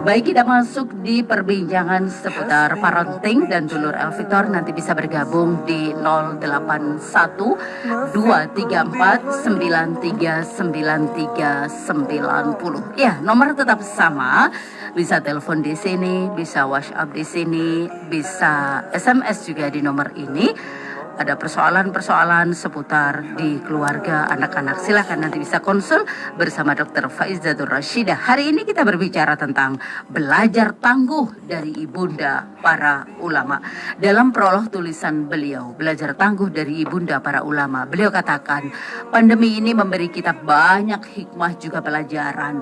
Baik, kita masuk di perbincangan seputar parenting dan dulur El Victor nanti bisa bergabung di 081 234 939390. Ya, nomor tetap sama. Bisa telepon di sini, bisa WhatsApp di sini, bisa SMS juga di nomor ini. Ada persoalan-persoalan seputar di keluarga, anak-anak, silahkan nanti bisa konsul bersama Dr. Faizatul Rashidah. Hari ini kita berbicara tentang belajar tangguh dari ibunda para ulama. Dalam prolog tulisan beliau, belajar tangguh dari ibunda para ulama, beliau katakan, pandemi ini memberi kita banyak hikmah juga pelajaran.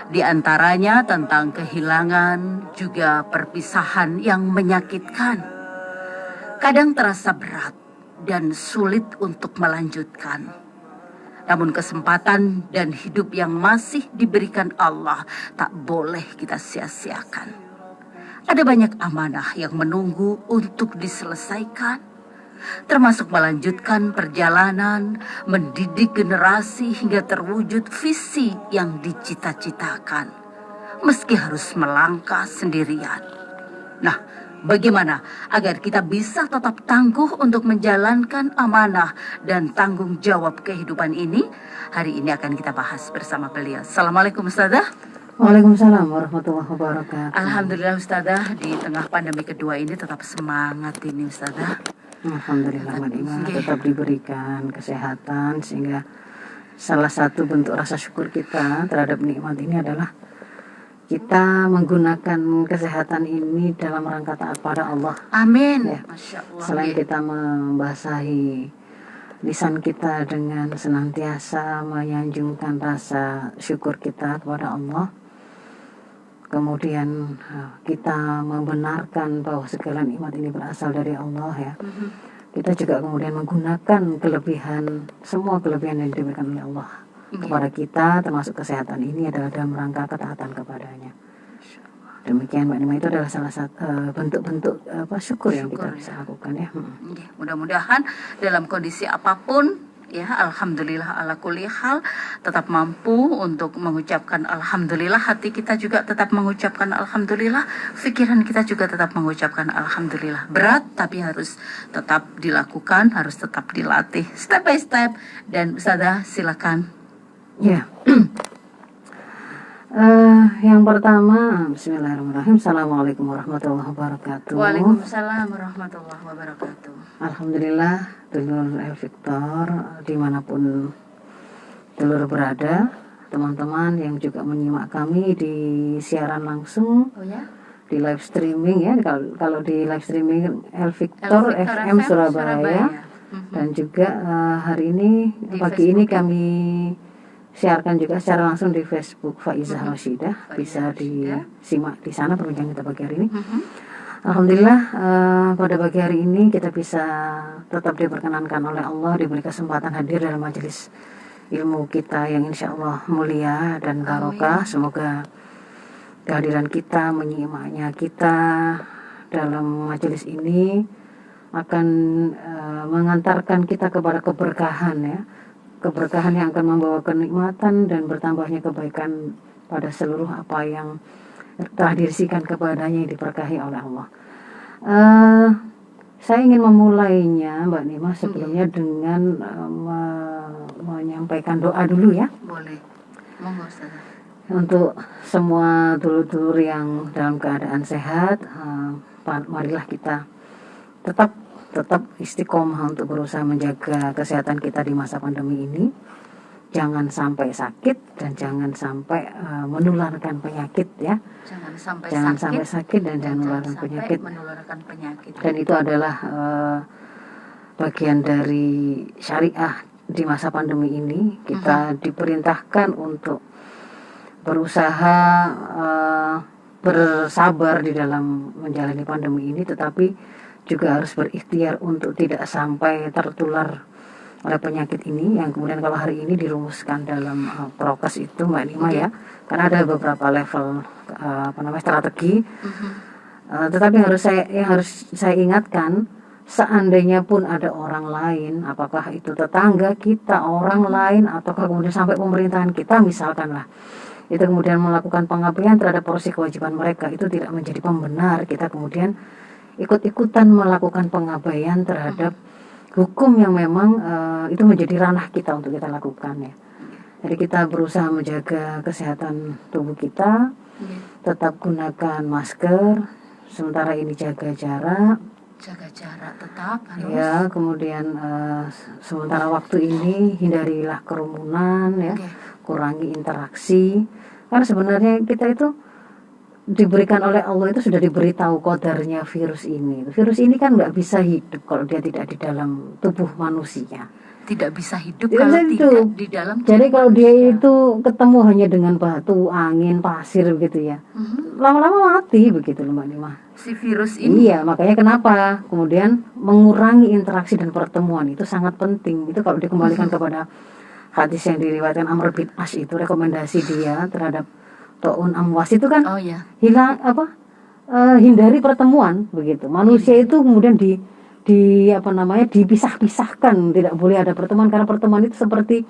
Di antaranya tentang kehilangan, juga perpisahan yang menyakitkan. Kadang terasa berat dan sulit untuk melanjutkan. Namun kesempatan dan hidup yang masih diberikan Allah tak boleh kita sia-siakan. Ada banyak amanah yang menunggu untuk diselesaikan, termasuk melanjutkan perjalanan, mendidik generasi hingga terwujud visi yang dicita-citakan, meski harus melangkah sendirian. Nah, bagaimana agar kita bisa tetap tangguh untuk menjalankan amanah dan tanggung jawab kehidupan ini? Hari ini akan kita bahas bersama beliau. Assalamualaikum Ustazah. Waalaikumsalam warahmatullahi wabarakatuh. Alhamdulillah Ustazah, di tengah pandemi kedua ini tetap semangat ini Ustazah. Alhamdulillah Mbak Ima, tetap diberikan kesehatan, sehingga salah satu bentuk rasa syukur kita terhadap nikmat ini adalah kita menggunakan kesehatan ini dalam rangka taat pada Allah. Amin. Ya. Masya Allah. Selain kita membasahi lisan kita dengan senantiasa menyanjungkan rasa syukur kita kepada Allah, kemudian kita membenarkan bahwa segala nikmat ini berasal dari Allah, ya. Kita juga kemudian menggunakan semua kelebihan yang diberikan oleh Allah kepada kita, termasuk kesehatan ini adalah dalam rangka ketaatan kepadanya. Demikian Mbak Nima, itu adalah salah satu bentuk-bentuk syukur yang kita bisa lakukan, ya. Mudah-mudahan dalam kondisi apapun, ya, alhamdulillah ala kulli hal, tetap mampu untuk mengucapkan alhamdulillah. Hati kita juga tetap mengucapkan alhamdulillah, pikiran kita juga tetap mengucapkan alhamdulillah. Berat tapi harus tetap dilakukan, harus tetap dilatih step by step. Dan Ustazah silakan. Ya. Yang pertama, bismillahirrahmanirrahim. Assalamualaikum warahmatullahi wabarakatuh. Waalaikumsalam warahmatullahi wabarakatuh. Alhamdulillah, dulur El Victor, dimanapun dulur berada, teman-teman yang juga menyimak kami di siaran langsung, di live streaming, ya. Kalau di live streaming El Victor FM Surabaya. Dan juga hari ini, pagi ini kami siarkan juga secara langsung di Facebook Faizah Rashidah. Bisa disimak di sana perbincangan kita pagi hari ini. Alhamdulillah, pada pagi hari ini kita bisa tetap diperkenankan oleh Allah, diberi kesempatan hadir dalam majelis ilmu kita yang insya Allah mulia dan barokah. Semoga kehadiran kita, menyimaknya kita dalam majelis ini akan mengantarkan kita kepada keberkahan, ya. Keberkahan yang akan membawa kenikmatan dan bertambahnya kebaikan pada seluruh apa yang telah dirisikan kepadanya yang diberkahi oleh Allah. Saya ingin memulainya Mbak Nima sebelumnya dengan menyampaikan doa dulu, ya. Boleh. Monggo Ustazah. Untuk semua dulur-dulur yang dalam keadaan sehat, marilah kita tetap istiqomah untuk berusaha menjaga kesehatan kita di masa pandemi ini. Jangan sampai sakit dan jangan sampai menularkan penyakit, ya. Jangan sampai sakit dan jangan menularkan penyakit. Dan itu adalah bagian dari syariah di masa pandemi ini. Kita diperintahkan untuk berusaha bersabar di dalam menjalani pandemi ini, tetapi juga harus berikhtiar untuk tidak sampai tertular oleh penyakit ini, yang kemudian kalau hari ini dirumuskan dalam prokes itu Mbak Nima, ya. Karena ada beberapa level strategi. Tetapi harus saya ingatkan, seandainya pun ada orang lain, apakah itu tetangga kita, orang lain, ataukah kemudian sampai pemerintahan kita misalkan lah, itu kemudian melakukan pengabaian terhadap porsi kewajiban mereka, itu tidak menjadi pembenar kita kemudian ikut-ikutan melakukan pengabaian terhadap hukum yang memang itu menjadi ranah kita untuk kita lakukan ya. Jadi kita berusaha menjaga kesehatan tubuh kita, tetap gunakan masker, sementara ini jaga jarak tetap harus ya, kemudian sementara waktu ini hindarilah kerumunan ya, kurangi interaksi, karena sebenarnya kita itu diberikan oleh Allah, itu sudah diberitahu qadarnya virus ini kan nggak bisa hidup kalau dia tidak di dalam tubuh manusia, tidak bisa hidup tidak kalau bisa tidak hidup. di dalam Jadi tubuh kalau dia manusia. itu ketemu hanya dengan batu, angin, pasir begitu ya, lama-lama mati begitu loh Mbak Nima. Si virus ini. Iya, makanya kenapa kemudian mengurangi interaksi dan pertemuan itu sangat penting. Itu kalau dikembalikan kepada hadis yang diriwayatkan Amr bin As, itu rekomendasi dia terhadap Ta'un Amwas itu kan hilang hindari pertemuan begitu. Manusia itu kemudian dipisah-pisahkan, tidak boleh ada pertemuan, karena pertemuan itu seperti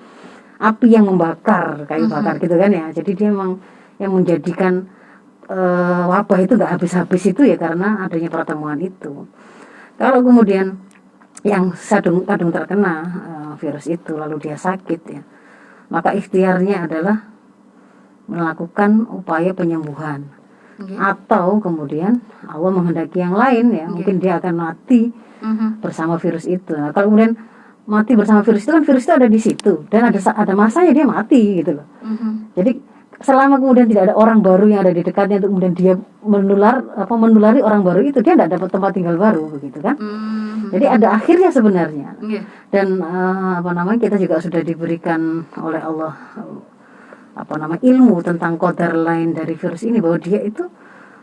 api yang membakar, kayu bakar gitu kan ya. Jadi dia memang yang menjadikan wabah itu nggak habis-habis itu ya, karena adanya pertemuan itu. Kalau kemudian yang kadung terkena virus itu lalu dia sakit ya, maka ikhtiarnya adalah melakukan upaya penyembuhan. Atau kemudian Allah menghendaki yang lain ya, mungkin dia akan mati bersama virus itu. Nah, kalau kemudian mati bersama virus itu kan virus itu ada di situ dan ada masanya dia mati gitu loh. Jadi selama kemudian tidak ada orang baru yang ada di dekatnya untuk kemudian dia menulari orang baru itu, dia tidak dapat tempat tinggal baru begitu kan. Jadi ada akhirnya sebenarnya. Dan kita juga sudah diberikan oleh Allah ilmu tentang qadar lain dari virus ini, bahwa dia itu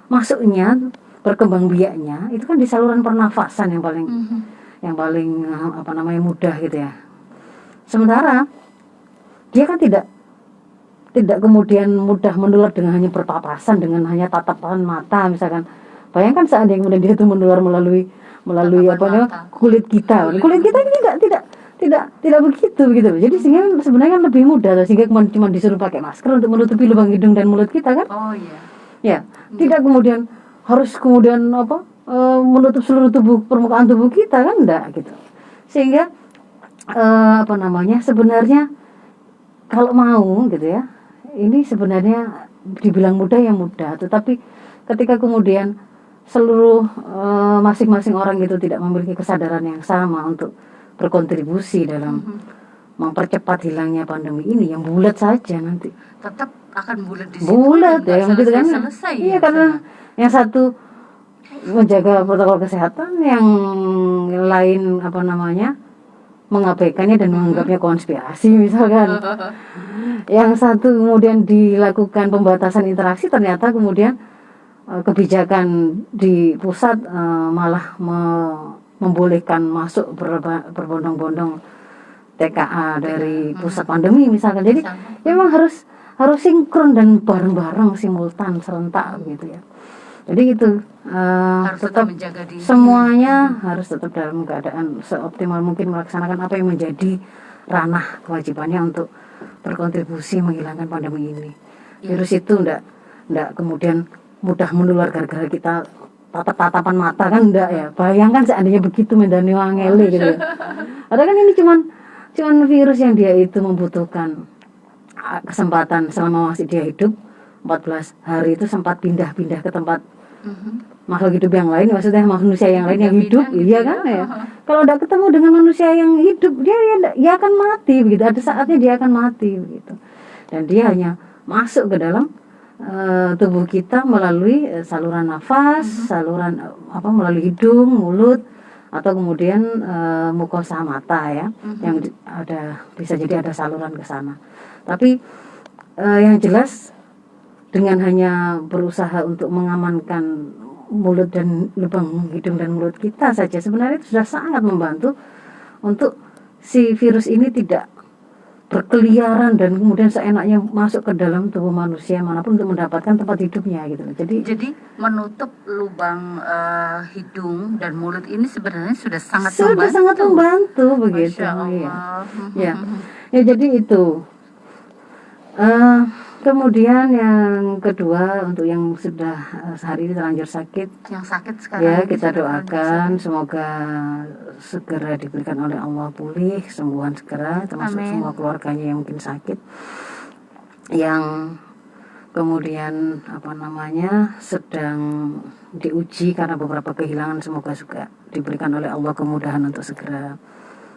masuknya, berkembang biaknya itu kan di saluran pernafasan yang paling mudah gitu ya. Sementara dia kan tidak kemudian mudah menular dengan hanya berpapasan, dengan hanya tatapan mata misalkan. Bayangkan seandainya kemudian dia itu menular melalui kulit kita. Kulit kita ini tidak begitu. Jadi sehingga sebenarnya kan lebih mudah, sehingga cuma disuruh pakai masker untuk menutupi lubang hidung dan mulut kita kan. Ya, tidak kemudian harus menutup seluruh permukaan tubuh kita kan, enggak gitu. Sehingga sebenarnya kalau mau gitu ya, ini sebenarnya dibilang mudah ya mudah, tetapi ketika kemudian seluruh masing-masing orang itu tidak memiliki kesadaran yang sama untuk berkontribusi dalam mempercepat hilangnya pandemi ini, yang bulat saja nanti tetap akan bulat di situ. Bulat ya, gitu kan? Iya, karena yang satu menjaga protokol kesehatan, yang lain mengabaikannya dan menganggapnya konspirasi misalkan. Yang satu kemudian dilakukan pembatasan interaksi, ternyata kemudian kebijakan di pusat malah membolehkan masuk berbondong-bondong TKA dari pusat pandemi misalkan. Jadi memang harus sinkron dan bareng-bareng, simultan, serentak gitu ya. Jadi itu harus tetap menjaga diri. Semuanya harus tetap dalam keadaan seoptimal mungkin melaksanakan apa yang menjadi ranah kewajibannya untuk berkontribusi menghilangkan pandemi ini. Virus itu enggak kemudian mudah menular gara-gara kita tatapan mata kan, enggak ya. Bayangkan seandainya begitu mendani wangele gitu ya. Padahal kan ini cuman virus yang dia itu membutuhkan kesempatan selama masih dia hidup 14 hari itu sempat pindah-pindah ke tempat makhluk hidup yang lain, maksudnya manusia yang lain yang hidup, iya kan ya. Kalau udah ketemu dengan manusia yang hidup, dia akan mati begitu. Ada saatnya dia akan mati begitu. Dan dia hanya masuk ke dalam tubuh kita melalui saluran nafas, saluran melalui hidung, mulut, atau kemudian mukosa mata ya, yang bisa jadi ada saluran ke sana. Tapi yang jelas dengan hanya berusaha untuk mengamankan mulut dan lubang hidung dan mulut kita saja, sebenarnya itu sudah sangat membantu untuk si virus ini tidak berkeliaran dan kemudian seenaknya masuk ke dalam tubuh manusia manapun untuk mendapatkan tempat hidupnya gitu. Jadi menutup lubang hidung dan mulut ini sebenarnya sudah sangat membantu begitu. Ya, jadi itu. Kemudian yang kedua, untuk yang sudah sehari ini terlanjur sakit, Yang sakit sekarang ya ini kita sudah doakan semoga segera diberikan oleh Allah pulih, kesembuhan segera, termasuk Amin. semua keluarganya yang mungkin sakit, yang kemudian sedang diuji karena beberapa kehilangan, semoga juga diberikan oleh Allah kemudahan untuk segera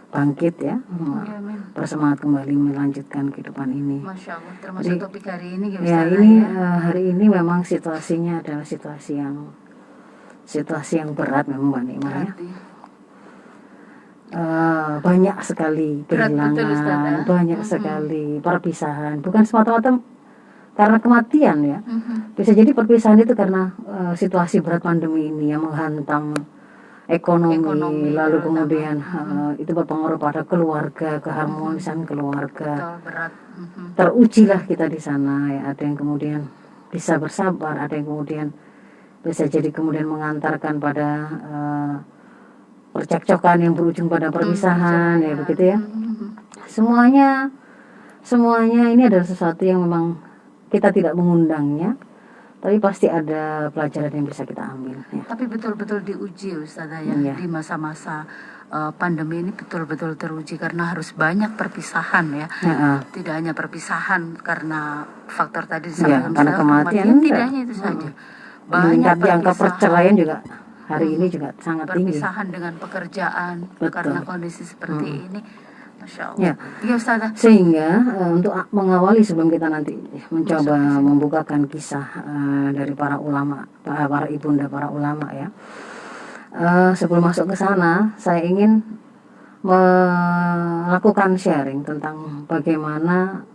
bangkit ya, Amin. bersemangat kembali melanjutkan kehidupan ini. Masya Allah, termasuk Jadi, topik hari ini ya ya Ustazah ini ya. hari ini memang situasinya adalah situasi yang berat memang Mbak Nikmah ya. Berarti Banyak sekali berat betul, kehilangan, Ustazah. banyak sekali perpisahan, bukan semata-mata karena kematian ya. Bisa jadi perpisahan itu karena situasi berat pandemi ini yang menghantam ekonomi, lalu terutama. kemudian itu berpengaruh pada keluarga, keharmonisan keluarga. Betul, berat. Terujilah kita di sana ya. Ada yang kemudian bisa bersabar, ada yang kemudian bisa jadi kemudian mengantarkan pada percekcokan yang berujung pada perpisahan ya, begitu ya. Semuanya ini adalah sesuatu yang memang kita tidak mengundangnya, tapi pasti ada pelajaran yang bisa kita ambil ya. Tapi betul-betul diuji Ustazah ya, Iya. di masa-masa pandemi ini betul-betul teruji karena harus banyak perpisahan ya. Tidak hanya perpisahan karena faktor tadi disampaikan karena Ustazah, kematian tidak hanya itu saja. Banyak Meningkatnya angka perpisahan. perceraian juga hari ini juga sangat tinggi. Perpisahan dengan pekerjaan. Betul. Karena kondisi seperti ini, Masya Allah. Ya Ustazah. Sehingga untuk mengawali, sebelum kita nanti mencoba membukakan kisah dari para ulama, para ibunda para ulama ya, sebelum masuk ke sana, saya ingin melakukan sharing tentang bagaimana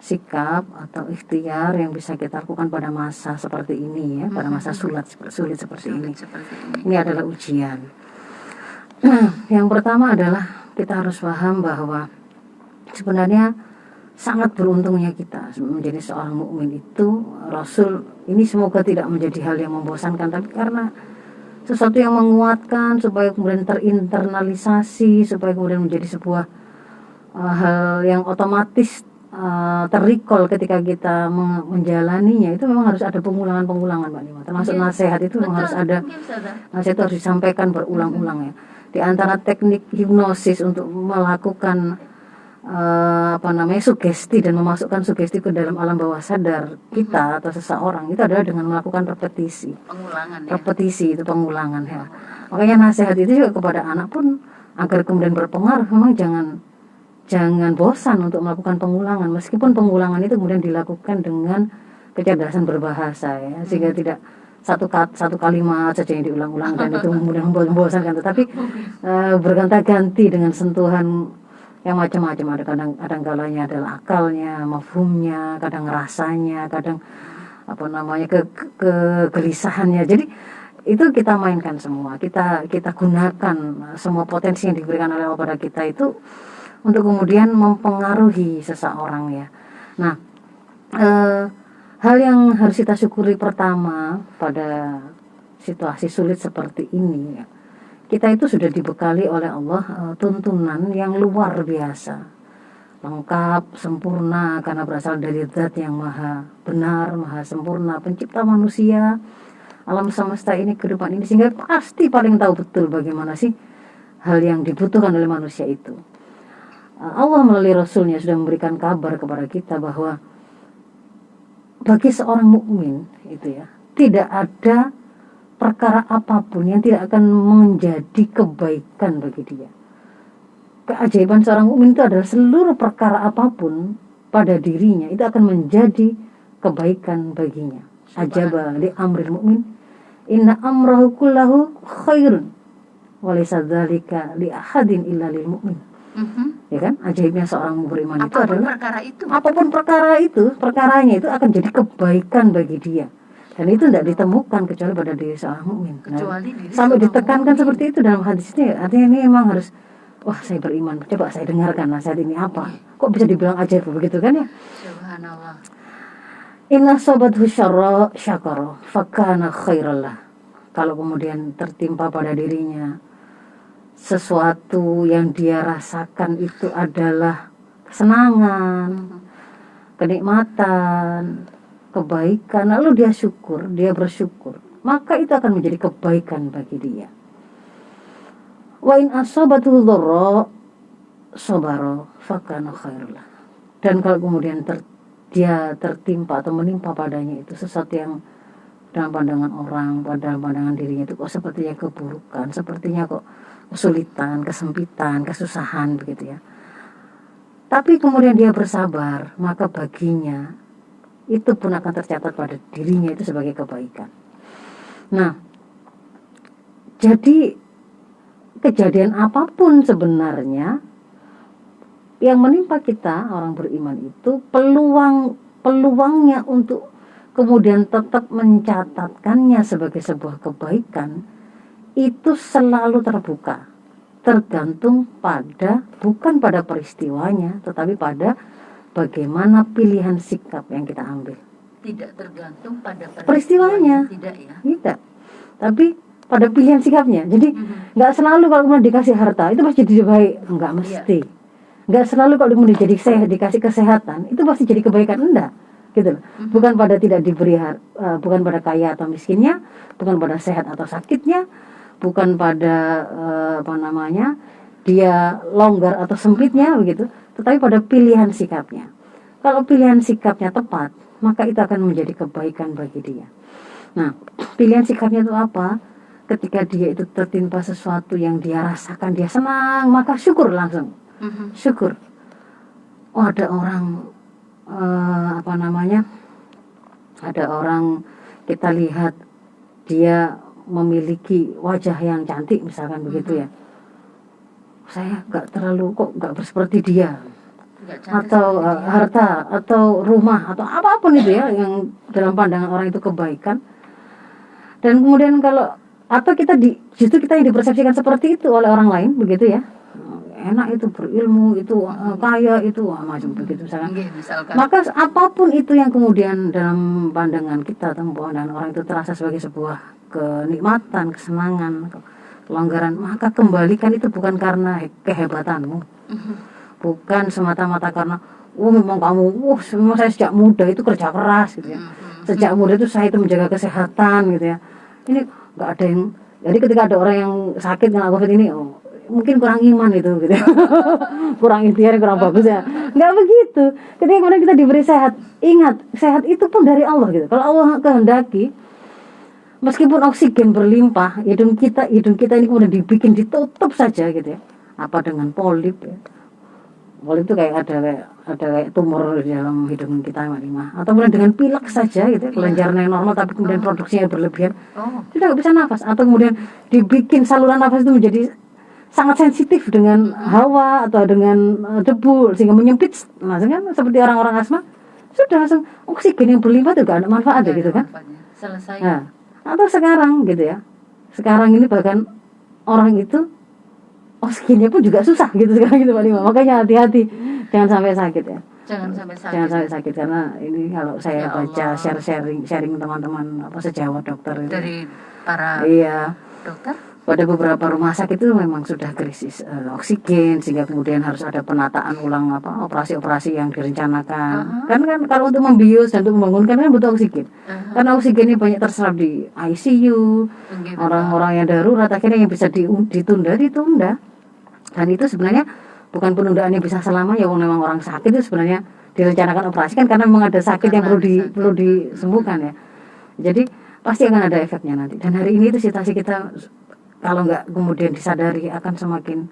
sikap atau ikhtiar yang bisa kita lakukan pada masa seperti ini ya, pada masa sulit seperti ini. Ini adalah ujian. Yang pertama adalah kita harus paham bahwa sebenarnya sangat beruntungnya kita menjadi seorang mukmin itu. Rasul ini semoga tidak menjadi hal yang membosankan, tapi karena sesuatu yang menguatkan supaya kemudian terinternalisasi, supaya kemudian menjadi sebuah hal yang otomatis terrecall ketika kita menjalaninya. Itu memang harus ada pengulangan Mbak Nima, termasuk nasihat itu memang harus ada. Nasihat itu harus disampaikan berulang-ulang ya. Di antara teknik hipnosis untuk melakukan sugesti dan memasukkan sugesti ke dalam alam bawah sadar kita atau seseorang, itu adalah dengan melakukan repetisi. Repetisi itu pengulangan ya. Makanya nasihat itu juga kepada anak pun agar kemudian berpengaruh, memang jangan bosan untuk melakukan pengulangan, meskipun pengulangan itu kemudian dilakukan dengan kecerdasan berbahasa ya, sehingga tidak satu kalimat saja yang diulang-ulang dan itu kemudian membosankan, tetapi berganti-ganti dengan sentuhan yang macam-macam. Ada kadang kalanya adalah akalnya, mafhumnya, kadang rasanya, kadang kegelisahannya. Jadi itu kita mainkan semua, kita gunakan semua potensi yang diberikan oleh Allah pada kita itu untuk kemudian mempengaruhi seseorang ya. Nah, hal yang harus kita syukuri pertama pada situasi sulit seperti ini ya, kita itu sudah dibekali oleh Allah tuntunan yang luar biasa, lengkap, sempurna, karena berasal dari Zat yang maha benar, maha sempurna, pencipta manusia, alam semesta ini, kehidupan ini, sehingga pasti paling tahu betul bagaimana sih hal yang dibutuhkan oleh manusia itu. Allah melalui Rasulnya sudah memberikan kabar kepada kita bahwa bagi seorang mukmin itu ya, tidak ada perkara apapun yang tidak akan menjadi kebaikan bagi dia. Keajaiban seorang mukmin itu adalah seluruh perkara apapun pada dirinya itu akan menjadi kebaikan baginya. Ajaba li amril mukmin inna amrahu kullahu khairun wa laysa dzalika li ahadin illa lil mukmin. Ya kan, ajaibnya seorang beriman itu adalah apapun perkaranya itu akan jadi kebaikan bagi dia, dan itu tidak ditemukan kecuali pada diri seorang mukmin. Sampai ditekankan seperti itu dalam hadis ini, artinya ini memang harus, wah saya beriman, coba saya dengarkan nasihat ini apa, kok bisa dibilang ajaib begitu kan ya. Subhanallah. Inna sobathu syarra syakara fakana khairallah. Kalau kemudian tertimpa pada dirinya sesuatu yang dia rasakan itu adalah kesenangan, kenikmatan, kebaikan, lalu dia bersyukur, maka itu akan menjadi kebaikan bagi dia. Wa in asabathu dharra sabara fakana khairul lah. Dan kalau kemudian dia tertimpa atau menimpa padanya itu sesuatu yang dalam pandangan orang, dalam pandangan dirinya itu kok sepertinya keburukan, sepertinya kok kesulitan, kesempitan, kesusahan begitu ya. Tapi kemudian dia bersabar, maka baginya itu pun akan tercatat pada dirinya itu sebagai kebaikan. Nah, jadi kejadian apapun sebenarnya yang menimpa kita orang beriman itu peluangnya untuk kemudian tetap mencatatkannya sebagai sebuah kebaikan itu selalu terbuka, tergantung bukan pada peristiwanya, tetapi pada bagaimana pilihan sikap yang kita ambil. Tidak tergantung pada peristiwanya, tidak ya? Tidak, tapi pada pilihan sikapnya. Jadi nggak selalu kalau kemudian dikasih harta itu pasti jadi baik, nggak mesti. Nggak selalu kalau kemudian dikasih kesehatan itu pasti jadi kebaikan, enggak, gitu loh. Bukan pada tidak diberi bukan pada kaya atau miskinnya, bukan pada sehat atau sakitnya, bukan pada dia longgar atau sempitnya begitu, tetapi pada pilihan sikapnya. Kalau pilihan sikapnya tepat, maka itu akan menjadi kebaikan bagi dia. Nah, pilihan sikapnya itu apa? Ketika dia itu tertimpa sesuatu yang dia rasakan, dia senang, maka syukur langsung. Syukur. Oh, ada orang ada orang kita lihat dia memiliki wajah yang cantik misalkan begitu ya. Saya nggak seperti dia. Atau harta atau rumah atau apapun itu ya yang dalam pandangan orang itu kebaikan. Dan kemudian atau justru kita yang dipersepsikan seperti itu oleh orang lain begitu ya. Enak itu, berilmu itu, kaya itu, macam begitu misalkan. Maka apapun itu yang kemudian dalam pandangan kita atau pandangan orang itu terasa sebagai sebuah kenikmatan, kesenangan, kelonggaran, maka kembalikan itu bukan karena kehebatanmu, bukan semata-mata karena memang kamu, memang saya sejak muda itu kerja keras gitu ya, sejak muda itu saya itu menjaga kesehatan gitu ya. Ini nggak ada yang, jadi ketika ada orang yang sakit kena COVID ini, mungkin kurang iman itu gitu. Kurang ikhtiar, kurang bagus ya. Enggak begitu. Ketika kemudian kita diberi sehat, ingat, sehat itu pun dari Allah gitu. Kalau Allah kehendaki, meskipun oksigen berlimpah, hidung kita ini kemudian ditutup saja gitu ya. Apa dengan polip ya. Polip itu kayak ada tumor di dalam hidung kita atau kemudian dengan pilek saja gitu ya, kelenjaran yang normal tapi kemudian produksinya berlebihan. Tidak bisa nafas, atau kemudian dibikin saluran nafas itu menjadi sangat sensitif dengan hawa atau dengan debu sehingga menyempit, maksudnya seperti orang-orang asma sudah langsung oksigen yang berlimpah juga ada manfaat ya gitu kan. Selesai. Nah, atau sekarang gitu ya, sekarang ini bahkan orang itu oksigennya pun juga susah gitu sekarang gitu Pak Lima. Makanya hati-hati, jangan sampai sakit ya. Jangan sampai sakit karena ini kalau saya baca sharing teman-teman sejawat dokter itu, dari para dokter, pada beberapa rumah sakit itu memang sudah krisis oksigen sehingga kemudian harus ada penataan ulang operasi-operasi yang direncanakan. Kan kalau untuk membius dan untuk membangunkan kan butuh oksigen. Karena oksigen ini banyak terserap di ICU, orang-orang yang darurat, akhirnya yang bisa ditunda. Dan itu sebenarnya bukan penundaan yang bisa selamanya, memang orang sakit itu sebenarnya direncanakan operasi kan karena memang ada sakit yang perlu disembuhkan ya. Jadi pasti akan ada efeknya nanti. Dan hari ini itu situasi kita kalau nggak kemudian disadari akan semakin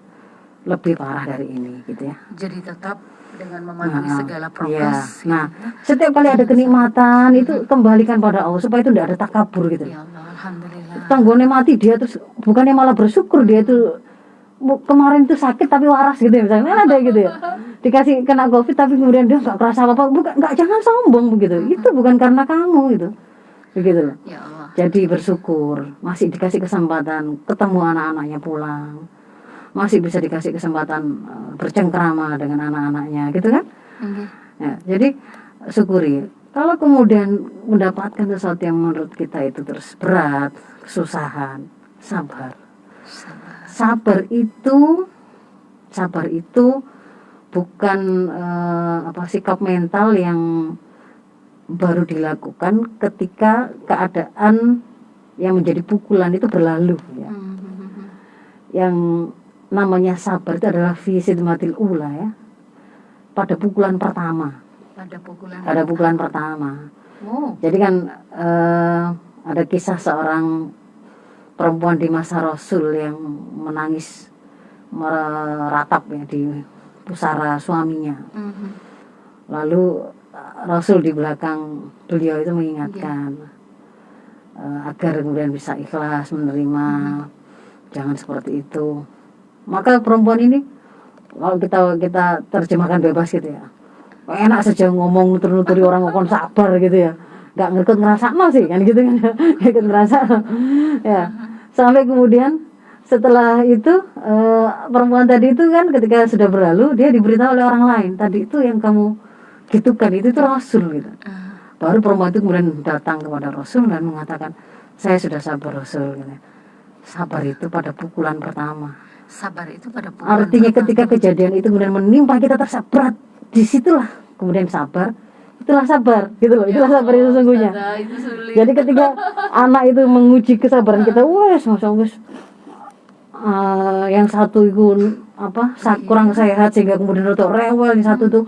lebih parah dari ini gitu ya. Jadi tetap dengan mematuhi segala prokes. Ya. Nah, setiap kali ada kenikmatan itu kembalikan pada Allah supaya itu tidak ada takabur gitu. Ya Allah, alhamdulillah. Tanggungnya mati dia terus bukannya malah bersyukur dia itu kemarin itu sakit tapi waras gitu ya, misalnya ada gitu ya. Dikasih kena COVID tapi kemudian dia nggak kerasa apa-apa. Jangan sombong begitu. Itu bukan karena kamu gitu. Begitu loh. Ya Allah. Jadi bersyukur, masih dikasih kesempatan ketemu anak-anaknya pulang, masih bisa dikasih kesempatan bercengkrama dengan anak-anaknya, gitu kan? Ya, jadi syukuri. Kalau kemudian mendapatkan sesuatu yang menurut kita itu terus berat, kesusahan, sabar. Sabar itu bukan sikap mental yang baru dilakukan ketika keadaan yang menjadi pukulan itu berlalu ya. Yang namanya sabar itu adalah fi sidmatil ula ya, pada pukulan pertama. Pada pukulan pertama. Jadi kan ada kisah seorang perempuan di masa Rasul yang menangis meratap ya di pusara suaminya. Lalu Rasul di belakang beliau itu mengingatkan agar kemudian bisa ikhlas menerima, jangan seperti itu. Maka perempuan ini kalau kita terjemahkan bebas gitu ya, enak saja ngomong nuturi orang ngomong sabar gitu ya, nggak ngikut ngerasa sih kan gitu kan, ngikut ngerasa ya. Sampai kemudian setelah itu perempuan tadi itu kan ketika sudah berlalu dia diberitahu oleh orang lain, tadi itu yang kamu gitukan itu Rasul gitu. Baru perempuan itu kemudian datang kepada Rasul dan mengatakan, saya sudah sabar Rasul gitu. Sabar itu pada pukulan pertama. Sabar itu pada pukulan artinya pertama. Ketika kejadian itu kemudian menimpa kita tersabrat, disitulah kemudian sabar. Itulah sabar gitu loh. Itulah sabar itu sesungguhnya. Itu sulit. Jadi ketika anak itu menguji kesabaran kita, wes yang satu itu kurang sehat sehingga kemudian rotok rewel, yang satu tuh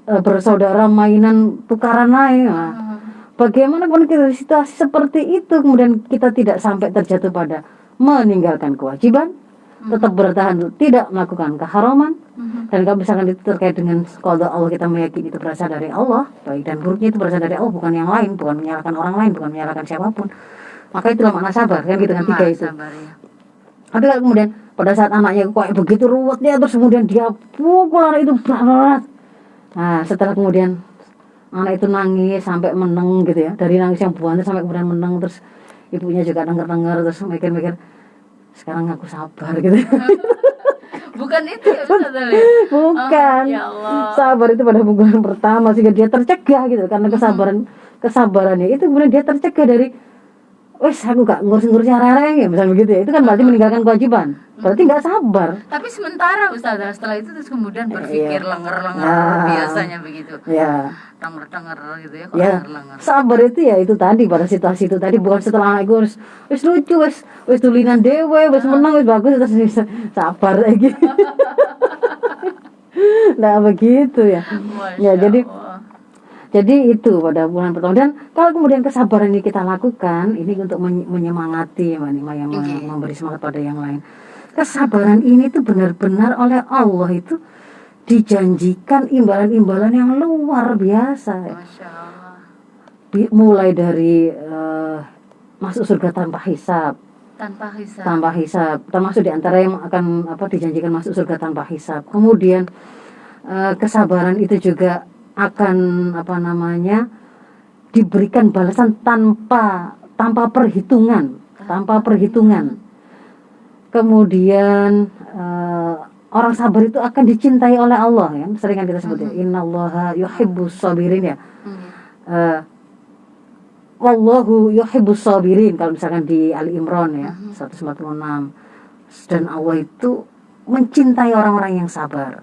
bersaudara mainan tukaran naik. Bagaimanapun kita situasi seperti itu, kemudian kita tidak sampai terjatuh pada meninggalkan kewajiban, tetap bertahan untuk tidak melakukan keharaman. Dan kalau misalkan itu terkait dengan qada Allah, kita meyakini itu berasal dari Allah, baik dan buruknya itu berasal dari Allah, bukan yang lain, bukan menyalahkan orang lain, bukan menyalahkan siapapun. Maka itulah makna sabar kan gitu kan, tiga itu. Tapi kalau kemudian pada saat anaknya kayak begitu ruwetnya, terus kemudian dia pukul anak itu berat. Nah, setelah kemudian anak itu nangis sampai meneng gitu ya, dari nangis yang buannya sampai kemudian meneng, terus ibunya juga denger-denger, terus mikir-mikir, sekarang aku sabar gitu. Bukan itu ya Ustaz Ali? Bukan. Ya Allah. Sabar itu pada pukulan pertama sehingga dia tercegah gitu, karena kesabarannya itu kemudian dia tercegah dari wes aku gak ngurus-ngurus arek-arek ya, misalnya begitu ya. Itu kan berarti meninggalkan kewajiban. Berarti gak sabar. Tapi sementara Ustazah, setelah itu terus kemudian berpikir lenger-lenger, biasanya begitu. Ya. Denger-denger gitu ya, kok lenger-lenger. Sabar itu ya itu tadi, pada situasi itu tadi, bukan setelah anak gue wes lucu, wes tulinan dewe, wes menang, wes bagus, terus sabar lagi. Nah begitu ya. Ya jadi itu pada bulan pertama. Dan kalau kemudian kesabaran ini kita lakukan, ini untuk menyemangati memberi semangat pada yang lain. Kesabaran ini tuh benar-benar oleh Allah itu dijanjikan imbalan-imbalan yang luar biasa. Masya Allah. Mulai dari masuk surga tanpa hisab. Tanpa hisab. Termasuk di antara yang akan dijanjikan masuk surga tanpa hisab. Kemudian kesabaran itu juga akan diberikan balasan tanpa perhitungan. Kemudian orang sabar itu akan dicintai oleh Allah ya. Sering kan kita sebut ya, innallaha yuhibbus sabirin ya. Wallahu yuhibbus sabirin kalau misalkan di Ali Imran ya 146. Dan Allah itu mencintai orang-orang yang sabar.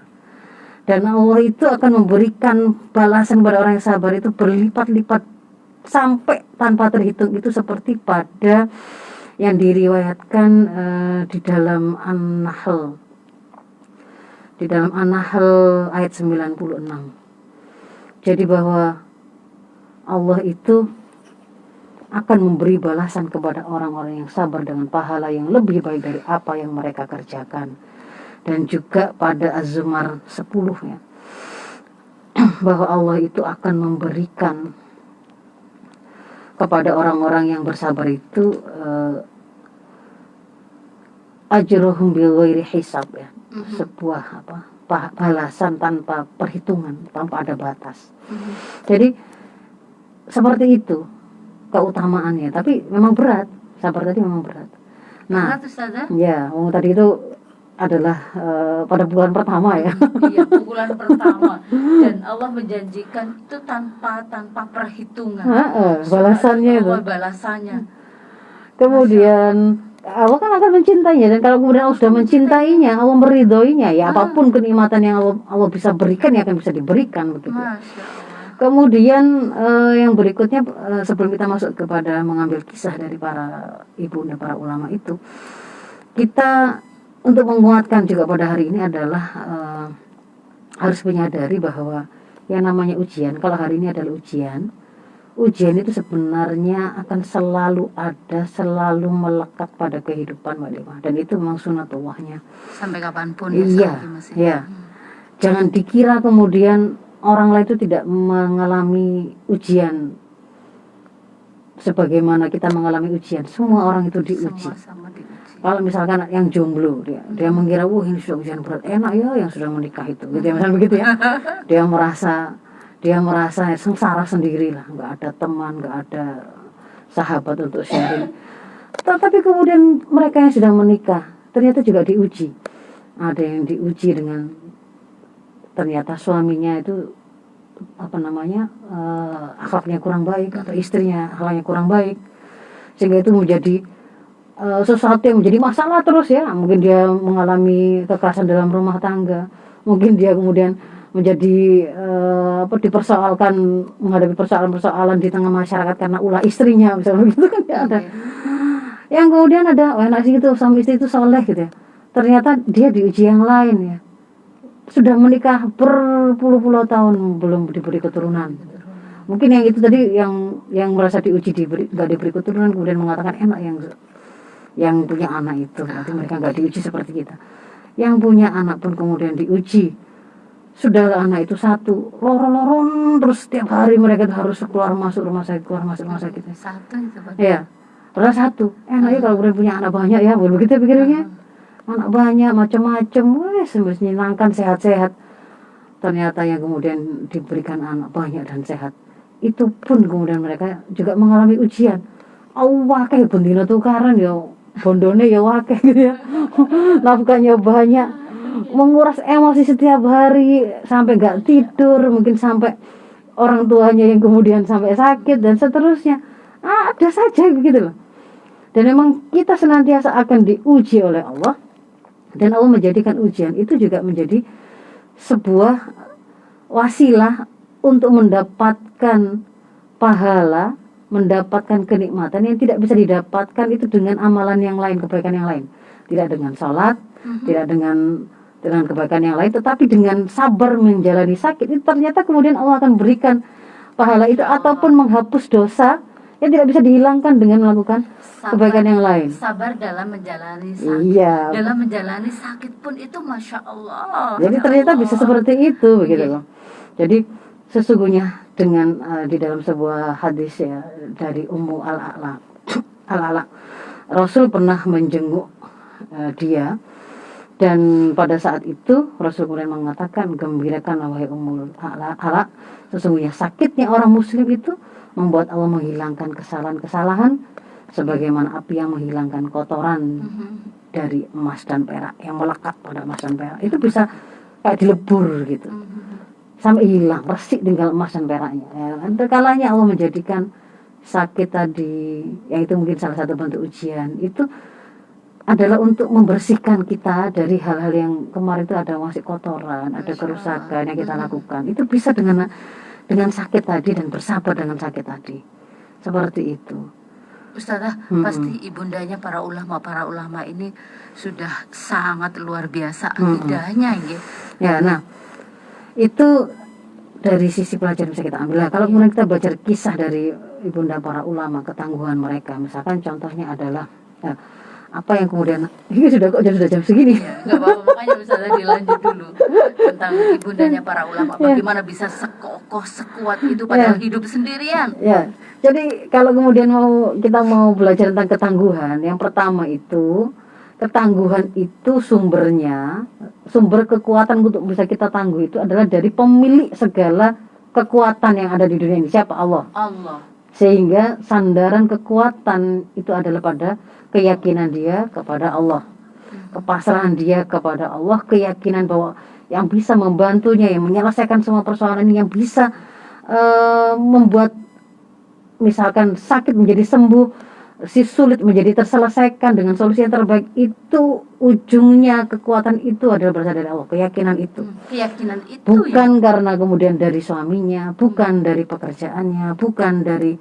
Dan Allah itu akan memberikan balasan kepada orang yang sabar itu berlipat-lipat sampai tanpa terhitung. Itu seperti pada yang diriwayatkan di dalam An-Nahl. Di dalam An-Nahl ayat 96. Jadi bahwa Allah itu akan memberi balasan kepada orang-orang yang sabar dengan pahala yang lebih baik dari apa yang mereka kerjakan. Dan juga pada Az-Zumar 10 ya, bahwa Allah itu akan memberikan kepada orang-orang yang bersabar itu ajruhum bighairi hisab ya, sebuah balasan tanpa perhitungan, tanpa ada batas. Jadi seperti itu keutamaannya, tapi memang berat, sabar tadi memang berat. Nah, ya, tadi itu adalah pada bulan pertama ya. Iya, bulan pertama. Dan Allah menjanjikan itu tanpa perhitungan. Balasannya itu. Balasannya. Kemudian Allah kan akan mencintainya, dan kalau kemudian Allah sudah mencintainya, Allah meridhoinya, ya apapun kenikmatan yang Allah bisa berikan ya akan bisa diberikan begitu. Masya Allah. Kemudian yang berikutnya, sebelum kita masuk kepada mengambil kisah dari para ibu dan para ulama itu, kita untuk menguatkan juga pada hari ini adalah harus menyadari bahwa yang namanya ujian, kalau hari ini adalah ujian itu sebenarnya akan selalu ada, selalu melekat pada kehidupan Mbak Lima, dan itu memang sunatullahnya Sampai kapanpun iya, ya. Jangan dikira kemudian orang lain itu tidak mengalami ujian sebagaimana kita mengalami ujian. Semua orang itu diuji. Sama diuji. Kalau misalkan yang jomblo, dia mengira wah ini sudah ujian berat, enak ya yang sudah menikah itu, gitu ya, misalnya begitu ya. Dia merasa sengsara sendiri lah, nggak ada teman, nggak ada sahabat untuk sharing. Tapi kemudian mereka yang sudah menikah ternyata juga diuji. Ada yang diuji dengan ternyata suaminya itu akhlaknya kurang baik, atau istrinya akhlaknya kurang baik, sehingga itu menjadi sesuatu yang menjadi masalah terus ya. Mungkin dia mengalami kekerasan dalam rumah tangga, mungkin dia kemudian menjadi dipersoalkan, menghadapi persoalan-persoalan di tengah masyarakat karena ulah istrinya, misalnya begitu kan ya ada. Yang kemudian ada enak sih gitu, suami istri itu soleh gitu ya. Ternyata dia diuji yang lain ya. Sudah menikah berpuluh-puluh tahun belum diberi keturunan. Mungkin yang itu tadi yang merasa diuji nggak diberi keturunan kemudian mengatakan enak yang punya anak itu, berarti mereka nggak diuji seperti kita. Yang punya anak pun kemudian diuji. Sudah anak itu satu, lorong-lorong terus setiap hari mereka harus keluar masuk rumah sakit. Satu itu Pak. Ya, padahal satu. Enak ya kalau kemudian punya anak banyak ya, begitu pikirnya. Anak banyak macam-macam, menyenangkan, sehat-sehat. Ternyata yang kemudian diberikan anak banyak dan sehat, itu pun kemudian mereka juga mengalami ujian. Wakeh bendina tukaran ya, bondone ya wakeh gitu ya. Nafkahnya banyak. Menguras emosi setiap hari sampai gak tidur, mungkin sampai orang tuanya yang kemudian sampai sakit dan seterusnya. Ada saja begitu loh. Dan memang kita senantiasa akan diuji oleh Allah, dan Allah menjadikan ujian itu juga menjadi sebuah wasilah untuk mendapatkan pahala, mendapatkan kenikmatan yang tidak bisa didapatkan itu dengan amalan yang lain, kebaikan yang lain. Tidak dengan sholat, tidak dengan kebaikan yang lain, tetapi dengan sabar menjalani sakit itu ternyata kemudian Allah akan berikan pahala itu, ataupun menghapus dosa yang tidak bisa dihilangkan dengan melakukan kebaikan yang lain. Sabar dalam menjalani sakit. Iya. Dalam menjalani sakit pun itu Masya Allah. Jadi ternyata bisa seperti itu begitu loh. Jadi sesungguhnya dengan di dalam sebuah hadis ya dari Ummu Al-Ala, Rasul pernah menjenguk dia. Dan pada saat itu Rasul kemudian mengatakan, gembirakanlah wahai Ummul Ala, sesungguhnya sakitnya orang muslim itu membuat Allah menghilangkan kesalahan-kesalahan sebagaimana api yang menghilangkan kotoran dari emas dan perak yang melekat pada emas dan perak. Itu bisa kayak dilebur gitu sampai hilang, resik tinggal emas dan peraknya ya. Terkalanya Allah menjadikan sakit tadi, yang itu mungkin salah satu bentuk ujian, itu adalah untuk membersihkan kita dari hal-hal yang kemarin itu ada masih kotoran, ada kerusakan yang kita lakukan. Itu bisa dengan sakit tadi dan bersabar dengan sakit tadi. Seperti itu. Ustazah, pasti ibundanya para ulama ini sudah sangat luar biasa akidahnya gitu. Ya, nah itu dari sisi pelajaran bisa kita ambil. Nah, kalau kemudian kita belajar kisah dari ibunda para ulama, ketangguhan mereka, misalkan contohnya adalah apa yang kemudian ini sudah jam segini ya, nggak apa-apa, makanya misalnya dilanjut dulu tentang ibundanya para ulama, bagaimana bisa sekokoh sekuat itu padahal hidup sendirian ya. Jadi kalau kemudian kita mau belajar tentang ketangguhan, yang pertama itu ketangguhan itu sumber kekuatan untuk bisa kita tangguh itu adalah dari pemilik segala kekuatan yang ada di dunia ini. Siapa? Allah. Sehingga sandaran kekuatan itu adalah pada keyakinan dia kepada Allah, kepasrahan dia kepada Allah, keyakinan bahwa yang bisa membantunya, yang menyelesaikan semua persoalan ini, yang bisa membuat misalkan sakit menjadi sembuh, si sulit menjadi terselesaikan dengan solusi yang terbaik, itu ujungnya kekuatan itu adalah berasal dari Allah, keyakinan itu. Keyakinan itu Bukan karena kemudian dari suaminya, bukan dari pekerjaannya, bukan dari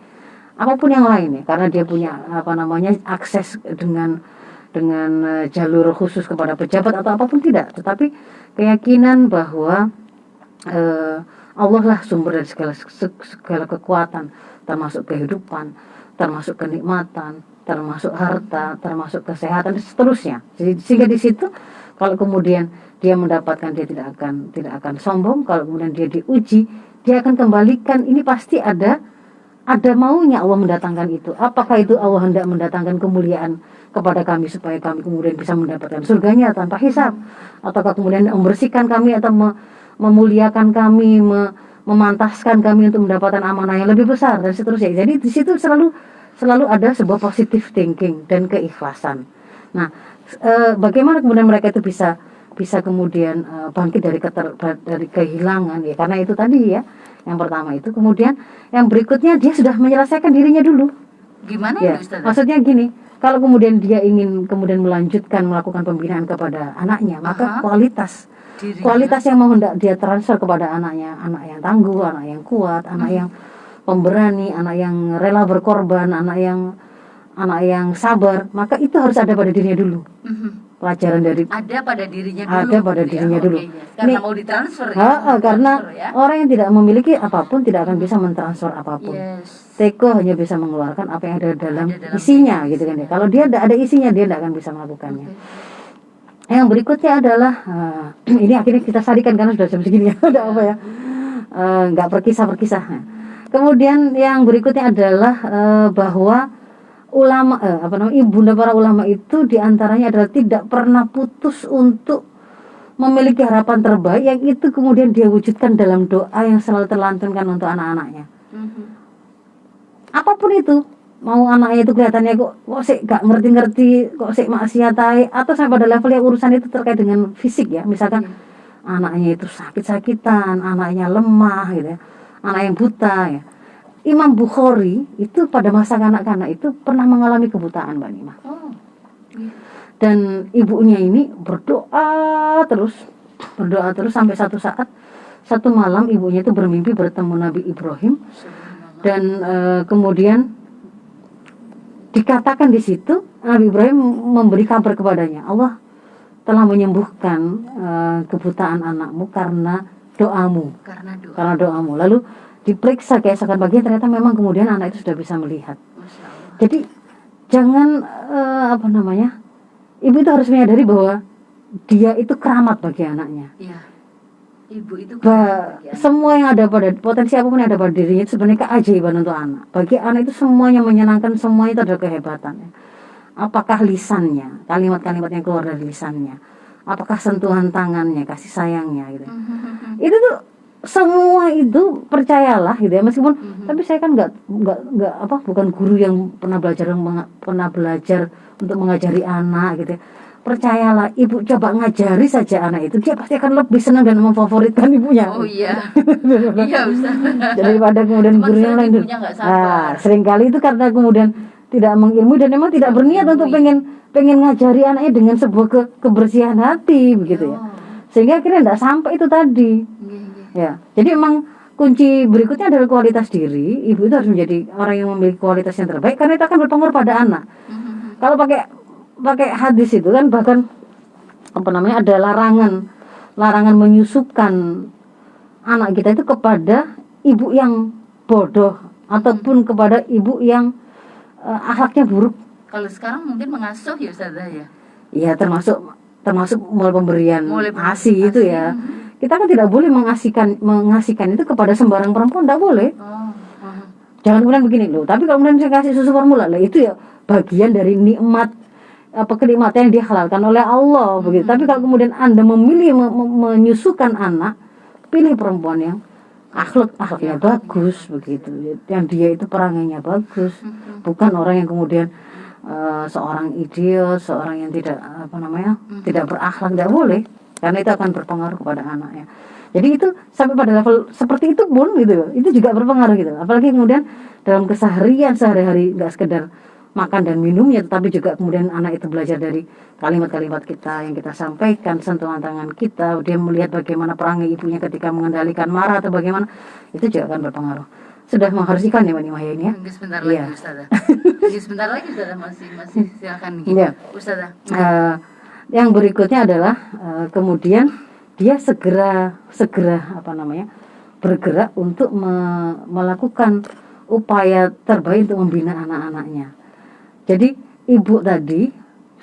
apapun yang lain ya, karena dia punya akses dengan jalur khusus kepada pejabat atau apapun, tidak, tetapi keyakinan bahwa Allah lah sumber dari segala kekuatan, termasuk kehidupan, termasuk kenikmatan, termasuk harta, termasuk kesehatan dan seterusnya. Jadi sehingga di situ kalau kemudian dia mendapatkan, dia tidak akan sombong. Kalau kemudian dia diuji, dia akan kembalikan, ini pasti ada maunya Allah mendatangkan itu. Apakah itu Allah hendak mendatangkan kemuliaan kepada kami supaya kami kemudian bisa mendapatkan surganya tanpa hisab, ataukah kemudian membersihkan kami atau memuliakan kami, memantaskan kami untuk mendapatkan amanah yang lebih besar dan seterusnya. Jadi di situ selalu ada sebuah positive thinking dan keikhlasan. Nah, bagaimana kemudian mereka itu bisa kemudian bangkit dari kehilangan ya, karena itu tadi ya, yang pertama itu. Kemudian yang berikutnya, dia sudah menyelesaikan dirinya dulu. Gimana ya, Ustazah? Maksudnya gini, kalau kemudian dia ingin kemudian melanjutkan melakukan pembinaan kepada anaknya, maka kualitas yang mau hendak dia transfer kepada anaknya, anak yang tangguh, anak yang kuat, anak yang pemberani, anak yang rela berkorban, anak yang sabar, maka itu harus ada pada dirinya dulu. Pelajaran dari ada pada dirinya dulu. Karena mau ditransfer ya. Karena orang yang tidak memiliki apapun tidak akan bisa mentransfer apapun. Teko hanya bisa mengeluarkan apa yang ada dalam isinya, gitu kan ya. Kalau dia tidak ada isinya, dia tidak akan bisa melakukannya. Yang berikutnya adalah ini akhirnya kita sarikan karena sudah jam segini ya, udah apa ya, nggak berkisah. Kemudian yang berikutnya adalah bahwa ulama, ibunda para ulama itu diantaranya adalah tidak pernah putus untuk memiliki harapan terbaik, yang itu kemudian dia wujudkan dalam doa yang selalu terlantunkan untuk anak-anaknya. Apapun itu, mau anaknya itu kelihatannya kok sih gak ngerti-ngerti, kok sih maksiatai, atau sampai pada level yang urusan itu terkait dengan fisik ya, misalkan anaknya itu sakit-sakitan, anaknya lemah gitu ya, anak yang buta ya. Imam Bukhari itu pada masa kanak-kanak itu pernah mengalami kebutaan, Mbak Nima. Dan ibunya ini berdoa terus sampai satu malam ibunya itu bermimpi bertemu Nabi Ibrahim, dan kemudian dikatakan di situ Nabi Ibrahim memberi kabar kepadanya, Allah telah menyembuhkan kebutaan anakmu karena doamu. Lalu diperiksa keesokan paginya, ternyata memang kemudian anak itu sudah bisa melihat. Jadi jangan ibu itu harus menyadari bahwa dia itu keramat bagi anaknya. Ibu itu semua yang ada pada potensi apapun yang ada pada dirinya itu sebenarnya keajaiban untuk anak. Bagi anak itu semuanya menyenangkan, semuanya itu adalah kehebatan. Apakah lisannya, kalimat-kalimat yang keluar dari lisannya, apakah sentuhan tangannya, kasih sayangnya gitu. Itu tuh semua itu percayalah gitu ya, meskipun tapi saya kan nggak bukan guru yang pernah belajar untuk mengajari anak gitu ya. Percayalah, ibu coba ngajari saja anak itu, dia pasti akan lebih senang dan memfavoritkan ibunya. Oh iya. Iya Ustaz. Daripada kemudian guru yang lain. Seringkali itu karena kemudian tidak mengilmu dan memang tidak berniat untuk pengen ngajari anaknya dengan sebuah kebersihan hati begitu ya. Sehingga akhirnya tidak sampai itu tadi. Ya, jadi memang kunci berikutnya adalah kualitas diri. Ibu itu harus menjadi orang yang memiliki kualitas yang terbaik, karena itu akan berpengaruh pada anak. Kalau pakai hadis itu kan bahkan ada larangan menyusukan anak kita itu kepada ibu yang bodoh ataupun kepada ibu yang akhlaknya buruk. Kalau sekarang mungkin mengasuh ya Ustazah ya. Iya, termasuk mulai pemberian ASI itu ya. Kita kan tidak boleh mengasihkan itu kepada sembarang perempuan, tidak boleh. Jangan kemudian begini loh. Tapi kalau kemudian saya kasih susu formula lah, itu ya bagian dari nikmat kenikmatan yang dihalalkan oleh Allah begitu. Tapi kalau kemudian Anda memilih menyusukan anak, pilih perempuan yang akhlaknya bagus begitu, yang dia itu perangainya bagus, bukan orang yang kemudian seorang idiot, seorang yang tidak tidak berakhlak, tidak boleh, karena itu akan berpengaruh kepada anaknya. Jadi itu sampai pada level seperti itu pun gitu, itu juga berpengaruh gitu. Apalagi kemudian dalam keseharian sehari-hari, nggak sekedar makan dan minumnya, tetapi juga kemudian anak itu belajar dari kalimat-kalimat kita yang kita sampaikan, sentuhan tangan kita, dia melihat bagaimana perangai ibunya ketika mengendalikan marah atau bagaimana, itu juga akan berpengaruh. Sudah mengharuskan ya Mbak Nimaya ini ya? Sebentar lagi Ustazah. Sebentar lagi Ustazah, masih silakan nih. Ustazah. Yang berikutnya adalah kemudian dia segera bergerak untuk melakukan upaya terbaik untuk membina anak-anaknya. Jadi ibu tadi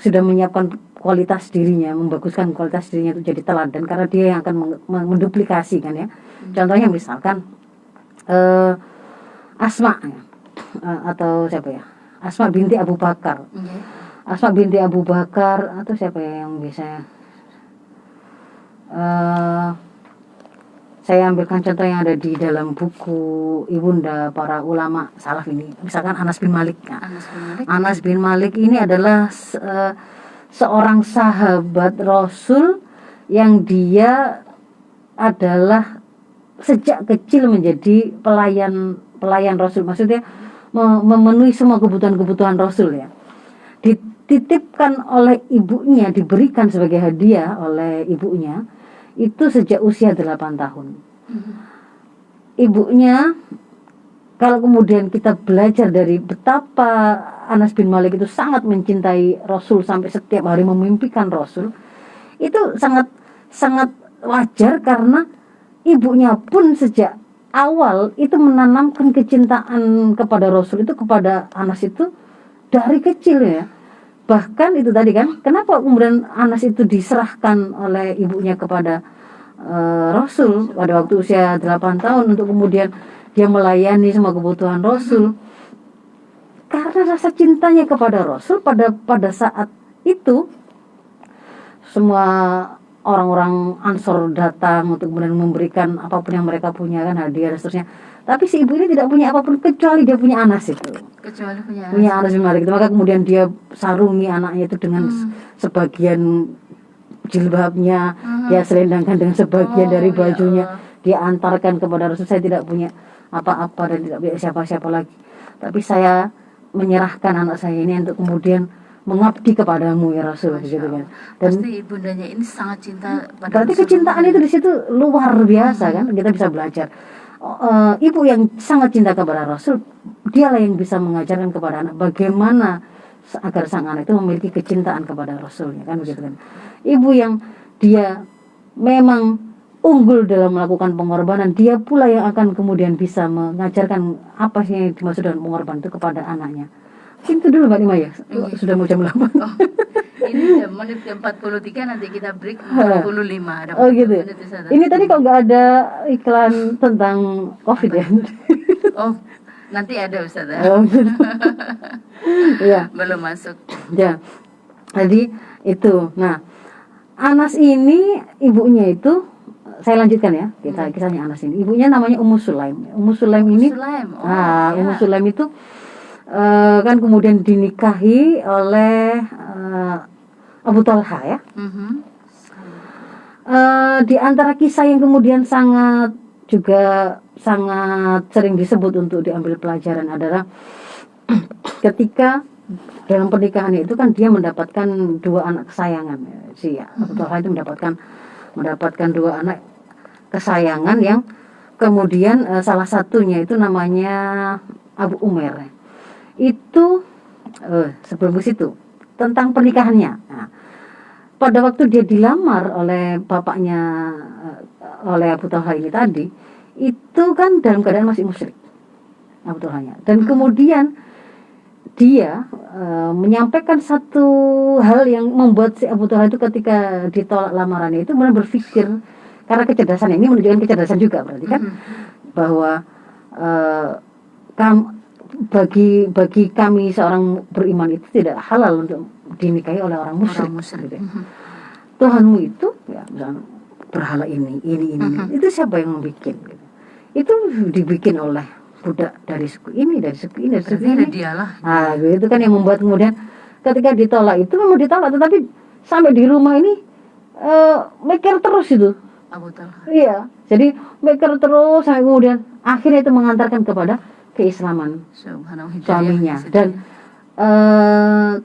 sudah menyiapkan kualitas dirinya, membaguskan kualitas dirinya itu jadi teladan, karena dia yang akan menduplikasi kan ya. Contohnya misalkan Asma atau siapa ya, Asma binti Abu Bakar. Asma binti Abu Bakar atau siapa ya yang bisa saya ambilkan contoh yang ada di dalam buku ibunda para ulama salaf ini, misalkan Anas bin Malik. Anas bin Malik ini adalah seorang sahabat Rasul yang dia adalah sejak kecil menjadi pelayan Rasul, maksudnya memenuhi semua kebutuhan Rasul ya. Dititipkan oleh ibunya, diberikan sebagai hadiah oleh ibunya itu sejak usia 8 tahun. Ibunya, kalau kemudian kita belajar dari betapa Anas bin Malik itu sangat mencintai Rasul sampai setiap hari memimpikan Rasul, itu sangat wajar karena ibunya pun sejak awal itu menanamkan kecintaan kepada Rasul itu kepada Anas itu dari kecil ya. Bahkan itu tadi kan, kenapa kemudian Anas itu diserahkan oleh ibunya kepada Rasul pada waktu usia 8 tahun untuk kemudian dia melayani semua kebutuhan Rasul, karena rasa cintanya kepada Rasul. Pada saat itu semua orang-orang Ansor datang untuk kemudian memberikan apapun yang mereka punya kan, hadiah dan seterusnya. Tapi si ibu ini tidak punya apapun kecuali dia punya Anas itu. Punya Anas bin Malik itu. Maka kemudian dia sarungi anaknya itu dengan sebagian jilbabnya, dia selendangkan dengan sebagian dari bajunya, dia antarkan kepada Rasul. Saya tidak punya apa-apa dan tidak punya siapa-siapa lagi, tapi saya menyerahkan anak saya ini untuk kemudian mengabdi kepadamu ya Rasul, begitu kan. Dan pasti ibundanya ini sangat cinta pada berarti kecintaan itu di situ luar biasa kan, kita bisa belajar. Ibu yang sangat cinta kepada Rasul, dialah yang bisa mengajarkan kepada anak bagaimana agar sang anak itu memiliki kecintaan kepada Rasulnya kan, begitu kan. Ibu yang dia memang unggul dalam melakukan pengorbanan, dia pula yang akan kemudian bisa mengajarkan apa sih yang dimaksud dengan pengorbanan itu kepada anaknya. Itu dulu Mbak Nima ya, sudah mau jam 8. Ini menit 43, nanti kita break 45. Ada gitu. Ini tadi kok nggak ada iklan tentang COVID ya? Nanti ada Ustaz. Iya. Belum masuk. Ya. Jadi itu. Nah, Anas ini ibunya itu, saya lanjutkan ya, kisahnya Anas ini. Ibunya namanya Ummu Sulaim. Ummu Sulaim ini, Ummu Sulaim itu kan kemudian dinikahi oleh Abu Talha ya. Di antara kisah yang kemudian sangat sering disebut untuk diambil pelajaran adalah ketika dalam pernikahannya itu kan dia mendapatkan 2 anak kesayangan. Si Abu Talha itu mendapatkan 2 anak kesayangan yang kemudian salah satunya itu namanya Abu Umair. Itu sebelum ke situ tentang pernikahannya. Nah, pada waktu dia dilamar oleh bapaknya, oleh Abu Talha ini tadi, itu kan dalam keadaan masih musyrik Abu Talhanya. Dan kemudian dia menyampaikan satu hal yang membuat si Abu Talha itu ketika ditolak lamarannya itu benar berpikir, karena kecerdasan ini menunjukkan kecerdasan juga berarti kan, bahwa bagi kami seorang beriman itu tidak halal untuk dinikahi oleh orang musyrik. Gitu. Tuhanmu itu ya misalnya berhala ini. Itu siapa yang membuat? Gitu. Itu dibikin oleh budak dari suku ini, dari suku ini. Dialah. Nah, itu kan yang membuat kemudian ketika ditolak itu memang ditolak, tetapi sampai di rumah ini mikir terus itu. Abu Talha. Iya, jadi mikir terus sampai kemudian akhirnya itu mengantarkan kepada keislaman suaminya. Dan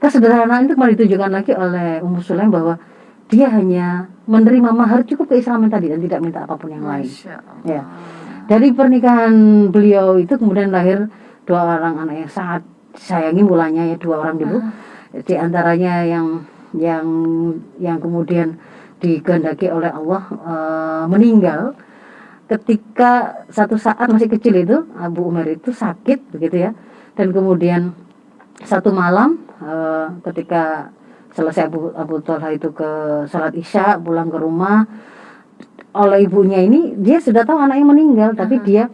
kesederhanaan itu kembali ditunjukkan lagi oleh Ummu Sulaim bahwa dia hanya menerima mahar cukup keislaman tadi dan tidak minta apapun yang lain. Masya Allah. Ya. Dari pernikahan beliau itu kemudian lahir 2 orang anak yang sangat sayangi, mulanya ya 2 orang dulu. Di antaranya yang kemudian dikehendaki oleh Allah meninggal ketika satu saat masih kecil itu Abu Umair itu sakit begitu ya. Dan kemudian satu malam ketika selesai Abu Talha itu ke salat Isya, pulang ke rumah oleh ibunya ini, dia sudah tahu anaknya meninggal, tapi dia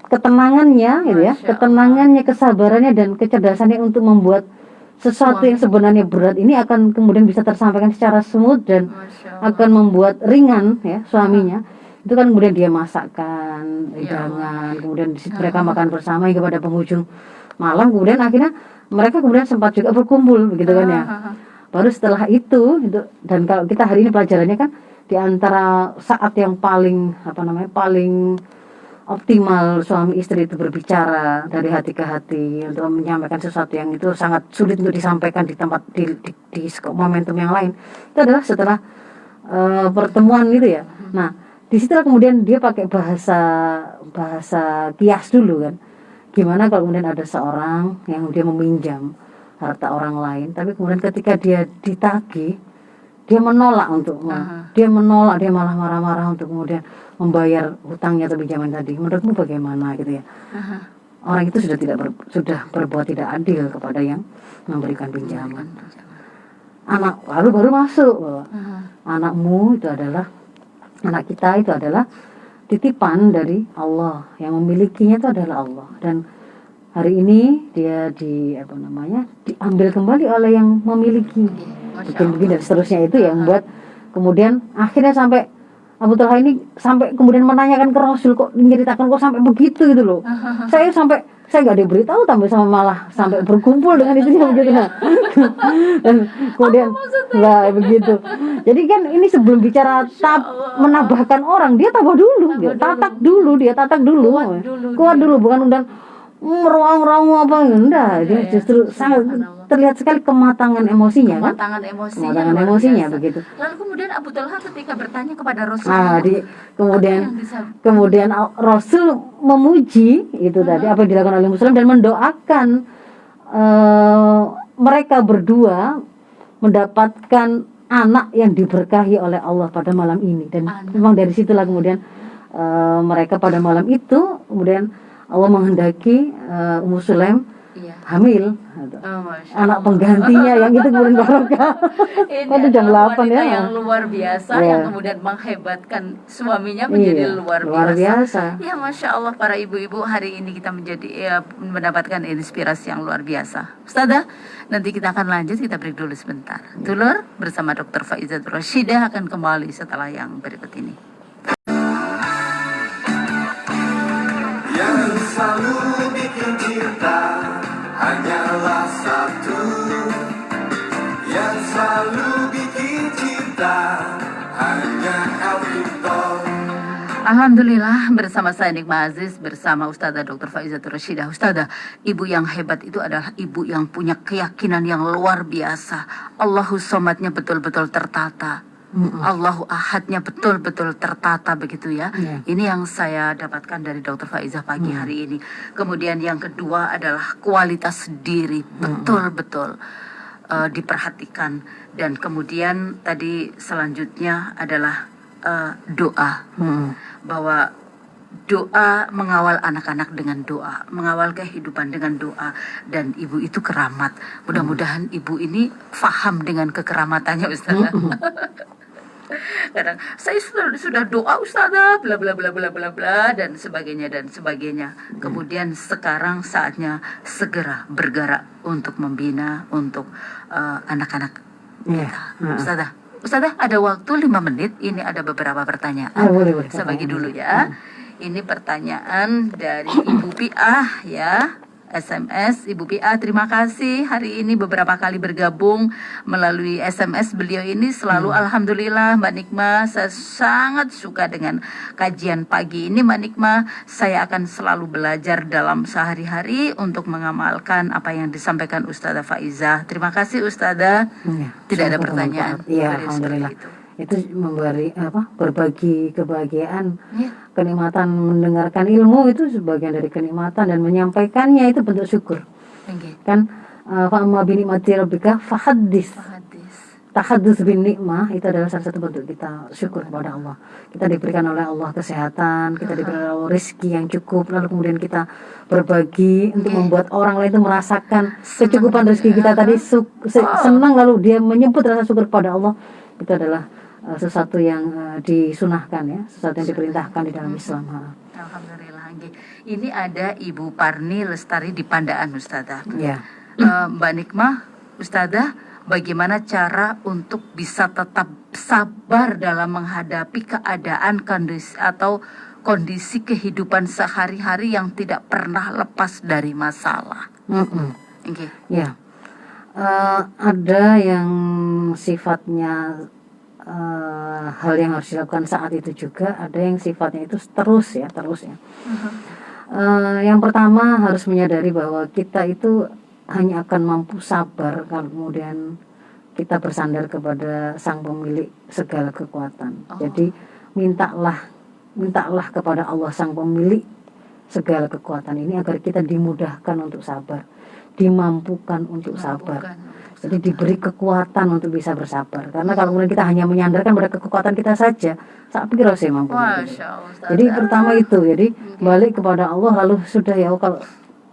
ketenangannya gitu ya, ketenangannya, kesabarannya dan kecerdasannya untuk membuat sesuatu yang sebenarnya berat ini akan kemudian bisa tersampaikan secara smooth dan akan membuat ringan ya suaminya. Itu kan kemudian dia masakkan hidangan, kemudian mereka makan bersama hingga pada penghujung malam, kemudian akhirnya mereka kemudian sempat juga berkumpul begitu kan ya. Baru setelah itu dan kalau kita hari ini pelajarannya kan di antara saat yang paling paling optimal suami istri itu berbicara dari hati ke hati untuk menyampaikan sesuatu yang itu sangat sulit untuk disampaikan di tempat di momentum yang lain, itu adalah setelah pertemuan itu ya. Nah, disitulah kemudian dia pakai bahasa kias dulu kan. Gimana kalau kemudian ada seorang yang dia meminjam harta orang lain, tapi kemudian ketika dia ditagih, dia menolak dia malah marah-marah untuk kemudian membayar hutangnya atau pinjaman tadi. Menurutmu bagaimana gitu ya? Orang itu sudah berbuat tidak adil kepada yang memberikan pinjaman. Anak baru masuk bahwa anakmu itu adalah anak kita, itu adalah titipan dari Allah, yang memilikinya itu adalah Allah, dan hari ini dia diambil kembali oleh yang memiliki, begini dan seterusnya. Itu yang membuat kemudian akhirnya sampai Abu Talha ini sampai kemudian menanyakan ke Rasul, kok menceritakan kok sampai begitu gitu loh. Saya nggak diberitahu, malah sampai berkumpul dengan istrinya begitu. Dan kemudian nggak begitu. Jadi kan ini sebelum bicara menambahkan orang, dia tabah dulu, dia tatak dulu, kuat dulu, bukan udah meruang-ruang apa enggak. Dia justru sangat terlihat sekali kematangan emosinya kan? Kematangan emosinya begitu. Lalu kemudian Abu Talha ketika bertanya kepada Rasul, kemudian Rasul memuji itu tadi apa yang dilakukan oleh Muslim dan mendoakan mereka berdua mendapatkan anak yang diberkahi oleh Allah pada malam ini. Dan memang dari situlah kemudian mereka pada malam itu kemudian Allah menghendaki Ummu Sulaim hamil, anak penggantinya yang itu kemudian barokah. Ini jam 8 ya, yang luar biasa yang kemudian menghebatkan suaminya menjadi luar biasa. Ya, Masya Allah, para ibu-ibu, hari ini kita mendapatkan inspirasi yang luar biasa. Ustazah, nanti kita akan lanjut, kita break dulu sebentar. Dulur bersama Dr. Faizatul Rashidah akan kembali setelah yang berikut ini. Yang selalu bikin cinta hanyalah satu. Yang selalu bikin cinta hanya Elvito. Alhamdulillah, bersama saya Nikma Aziz, bersama Ustazah Dr. Faizatul Rashidah. Ustazah, ibu yang hebat itu adalah ibu yang punya keyakinan yang luar biasa. Allahus Somadnya betul-betul tertata, Allahu Ahadnya betul-betul tertata begitu ya. Ini yang saya dapatkan dari Dr. Faizah pagi hari ini. Kemudian yang kedua adalah kualitas diri betul-betul diperhatikan. Dan kemudian tadi selanjutnya adalah doa, bahwa doa mengawal anak-anak dengan doa, mengawal kehidupan dengan doa, dan ibu itu keramat. Mudah-mudahan ibu ini faham dengan kekeramatannya, Ustazah. Kadang saya sudah doa Ustazah bla bla bla bla bla bla dan sebagainya. Kemudian sekarang saatnya segera bergerak untuk membina untuk anak-anak kita. Ustazah ada waktu 5 menit. Ini ada beberapa pertanyaan. Boleh. Saya bagi dulu ya. Ini pertanyaan dari Ibu Piah ya. SMS. Ibu Pia, terima kasih hari ini beberapa kali bergabung melalui SMS beliau ini selalu alhamdulillah Mbak Nikma, saya sangat suka dengan kajian pagi ini Mbak Nikma. Saya akan selalu belajar dalam sehari-hari untuk mengamalkan apa yang disampaikan Ustazah Faizah. Terima kasih Ustazah. Ya, Tidak ada semoga pertanyaan. bermanfaat. Iya, Seperti alhamdulillah. itu. Itu memberi berbagi kebahagiaan, Ya. kenikmatan mendengarkan ilmu itu sebagian dari kenikmatan, dan menyampaikannya itu bentuk syukur. Oke. Kan fa'amma bi ni'mati rabbika fahaddits. Hadis. Tahadduts bin nikmah itu adalah salah satu bentuk kita syukur kepada Allah. Kita diberikan oleh Allah kesehatan, kita diberikan oleh Allah rezeki yang cukup, lalu kemudian kita berbagi untuk membuat orang lain itu merasakan kecukupan rezeki kita tadi, senang, lalu dia menyebut rasa syukur kepada Allah. Itu adalah sesuatu yang disunahkan ya, sesuatu yang diperintahkan di dalam Islam. Alhamdulillah. Nggih. Ini ada Ibu Parni Lestari di Pandaan Ustazah. Ya. Mbak Nikmah, Ustazah, bagaimana cara untuk bisa tetap sabar dalam menghadapi keadaan kondisi atau kondisi kehidupan sehari-hari yang tidak pernah lepas dari masalah? Nggih. Ya. Ada yang sifatnya hal yang harus dilakukan saat itu juga, ada yang sifatnya itu terus ya. Yang pertama harus menyadari bahwa kita itu hanya akan mampu sabar kalau kemudian kita bersandar kepada Sang Pemilik segala kekuatan. Jadi mintalah kepada Allah Sang Pemilik segala kekuatan ini agar kita dimudahkan untuk sabar, dimampukan untuk sabar. Jadi diberi kekuatan untuk bisa bersabar. Karena kalau kemudian kita hanya menyandarkan pada kekuatan kita saja, saya pikir saya mampu. Jadi pertama itu, jadi balik kepada Allah, lalu sudah ya, kalau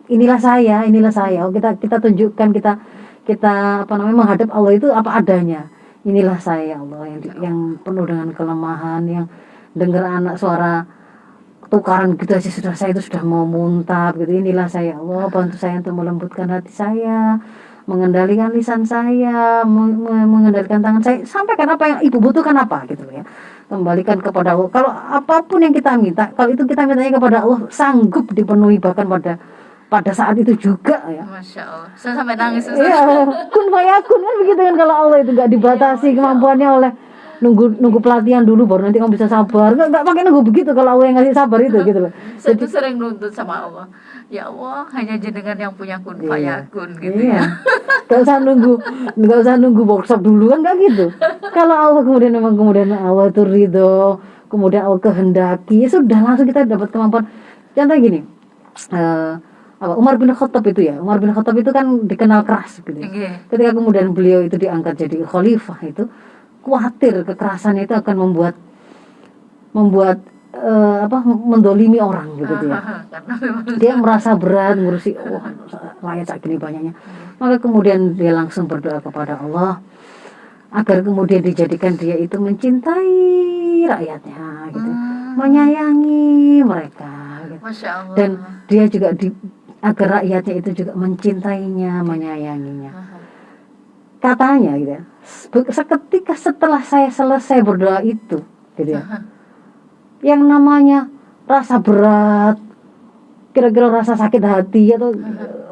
inilah saya. Oh, kita tunjukkan, kita menghadap Allah itu apa adanya. Inilah saya Allah yang penuh dengan kelemahan, yang dengar anak suara tukaran gitu aja saya itu sudah mau muntah gitu. Inilah saya Allah, bantu saya untuk melembutkan hati saya, mengendalikan lisan saya, mengendalikan tangan saya, sampaikan apa yang ibu butuhkan apa gitu ya. Kembalikan kepada Allah. Kalau apapun yang kita minta, kalau itu kita mintanya kepada Allah, sanggup dipenuhi bahkan pada saat itu juga ya. Masya Allah, saya sampai nangis. Iya, kun fayakun kan begitu kan, kalau Allah itu nggak dibatasi kemampuannya oleh nunggu pelatihan dulu baru nanti kamu bisa sabar. Nggak pakai nunggu begitu kalau Allah yang ngasih sabar itu gitu loh. Saya tuh sering nuntut sama Allah, ya Allah hanya jenengan yang punya kun fayakun gitu ya. Nggak usah nunggu workshop dulu kan, nggak gitu. Kalau Allah kemudian Allah itu ridho, kemudian Allah kehendaki, ya sudah langsung kita dapat kemampuan. Contoh gini, Umar bin Khattab itu kan dikenal keras gitu. Ketika kemudian beliau itu diangkat jadi khalifah, itu khawatir kekerasannya itu akan membuat mendolimi orang gitu ya. Dia merasa berat ngurusi rakyat saat gini banyaknya. Maka kemudian dia langsung berdoa kepada Allah agar kemudian dijadikan dia itu mencintai rakyatnya gitu, menyayangi mereka gitu. Masya Allah. Dan dia juga agar rakyatnya itu juga mencintainya, menyayanginya. Katanya gitu ya, seketika setelah saya selesai berdoa itu gitu ya, yang namanya rasa berat, kira-kira rasa sakit hati atau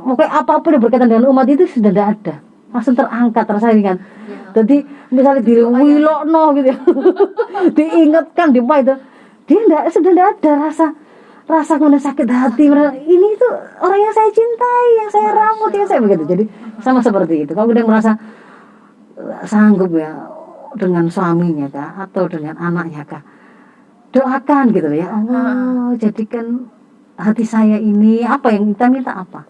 mungkin apapun yang berkaitan dengan umat itu sudah tidak ada, langsung terangkat, rasa ringan. Jadi misalnya diwilokno gitu ya, diingatkan di apa itu, dia sudah tidak ada rasa kemudian sakit hati. Ini itu orang yang saya cintai, yang saya rambut, yang saya begitu. Jadi sama seperti itu. Kalau kemudian merasa sanggup ya dengan suaminya kah, atau dengan anaknya kah, doakan gitu ya Allah, jadikan hati saya ini apa yang kita minta apa.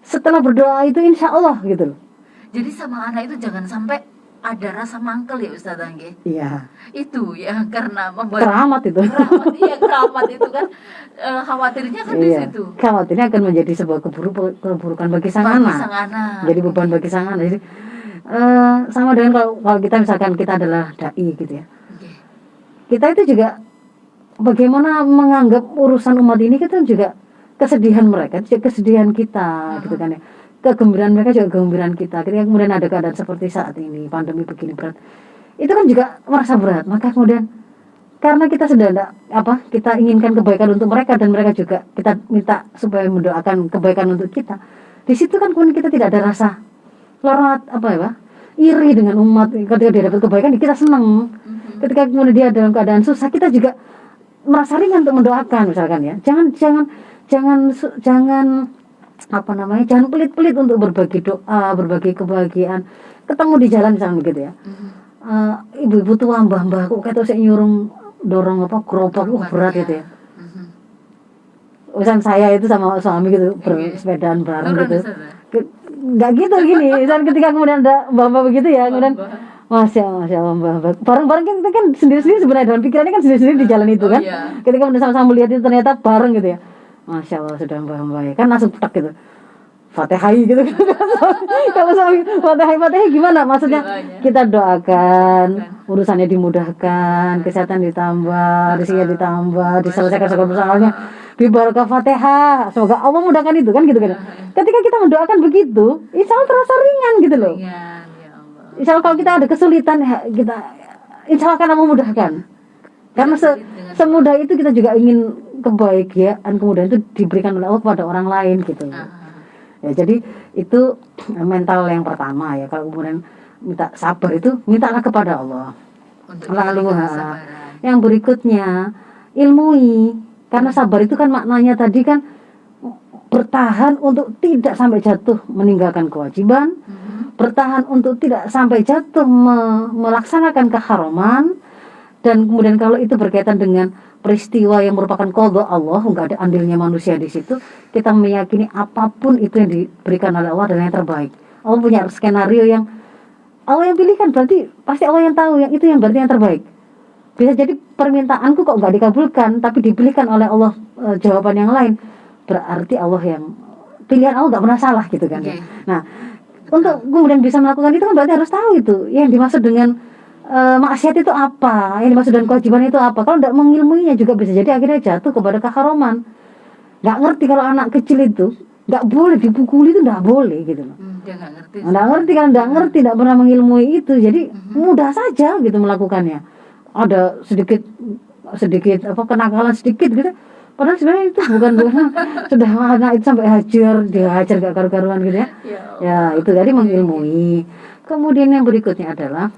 Setelah berdoa itu insya Allah gitu loh. Jadi sama anak itu jangan sampai ada rasa mangkel ya Ustazah nggih. Iya. Itu ya karena membuat keramat itu. Keramat itu kan khawatirnya kan di situ. Khawatirnya akan menjadi sebuah keburukan bagi sang anak. Jadi beban bagi sang anak. Jadi sama dengan kalau kita misalkan kita adalah dai gitu ya. Kita itu juga bagaimana menganggap urusan umat ini, kita juga kesedihan mereka, juga kesedihan kita gitu kan ya. Kegembiraan mereka juga kegembiraan kita. Ketika kemudian ada keadaan seperti saat ini, pandemi begini berat, itu kan juga merasa berat. Maka kemudian karena kita sudah kita inginkan kebaikan untuk mereka dan mereka juga kita minta supaya mendoakan kebaikan untuk kita. Di situ kan kemudian kita tidak ada rasa lorot iri dengan umat. Ketika dia dapat kebaikan kita senang. Ketika kemudian dia dalam keadaan susah kita juga merasa ringan untuk mendoakan misalkan ya. Jangan jangan pelit-pelit untuk berbagi doa, berbagi kebahagiaan. Ketemu di jalan misalnya begitu ya. Ibu-ibu tua mbah-mbah kok ketok sik nyurung dorong gerobak berat gitu ya. Urusan saya itu sama suami gitu bersepedaan bareng gitu. Enggak gitu gini. Misalnya ketika kemudian ada mbah-mbah begitu ya, kemudian Masya Allah mbah-mbah. Bareng-bareng kita kan sendiri-sendiri sebenarnya dalam pikirannya kan sendiri-sendiri di jalan itu kan. Ketika kemudian sama-sama melihat itu ternyata bareng gitu ya. Masya Allah sudah mbah-mbah ya. Kan langsung petak gitu. Fatihai gitu. Kalau suami Fatihai gimana? Maksudnya kita doakan urusannya dimudahkan, kesehatan ditambah, rezeki ditambah, diselesaikan segala persoalannya. Bi barakah Fatihah. Semoga Allah mudahkan itu kan gitu kan. Ketika kita mendoakan begitu, insya Allah terasa ringan gitu loh. Insya Allah kalau kita ada kesulitan kita insya Allah akan memudahkan. Karena semudah itu kita juga ingin kebahagiaan, kemudian itu diberikan oleh Allah kepada orang lain gitu. Ya, jadi itu mental yang pertama ya. Kalau kemudian minta sabar itu mintalah kepada Allah. Lalu yang berikutnya ilmui, karena sabar itu kan maknanya tadi kan bertahan untuk tidak sampai jatuh meninggalkan kewajiban, bertahan untuk tidak sampai jatuh melaksanakan keharaman, dan kemudian kalau itu berkaitan dengan peristiwa yang merupakan qada Allah, enggak ada andilnya manusia di situ, kita meyakini apapun itu yang diberikan oleh Allah adalah yang terbaik. Allah punya skenario yang Allah yang pilihkan, berarti pasti Allah yang tahu yang itu yang berarti yang terbaik. Bisa jadi permintaanku kok enggak dikabulkan, tapi dipilihkan oleh Allah jawaban yang lain, berarti Allah yang pilihan Allah enggak pernah salah gitu kan. Nah, untuk kemudian bisa melakukan itu kan berarti harus tahu itu yang dimaksud dengan maksiat itu apa, yang dimaksud dengan kewajiban itu apa. Kalau tidak mengilmuinya juga bisa jadi akhirnya jatuh kepada keharaman. Nggak ngerti kalau anak kecil itu nggak boleh dipukuli, itu nggak boleh gitu loh. Dia nggak ngerti. Nggak ngerti, nggak pernah mengilmui itu, jadi mudah saja gitu melakukannya. Ada sedikit kenakalan sedikit gitu. Padahal sebenarnya itu bukan sudah anak itu sampai dihajar gak karu-karuan gitu ya. Ya itu tadi mengilmui. Kemudian yang berikutnya adalah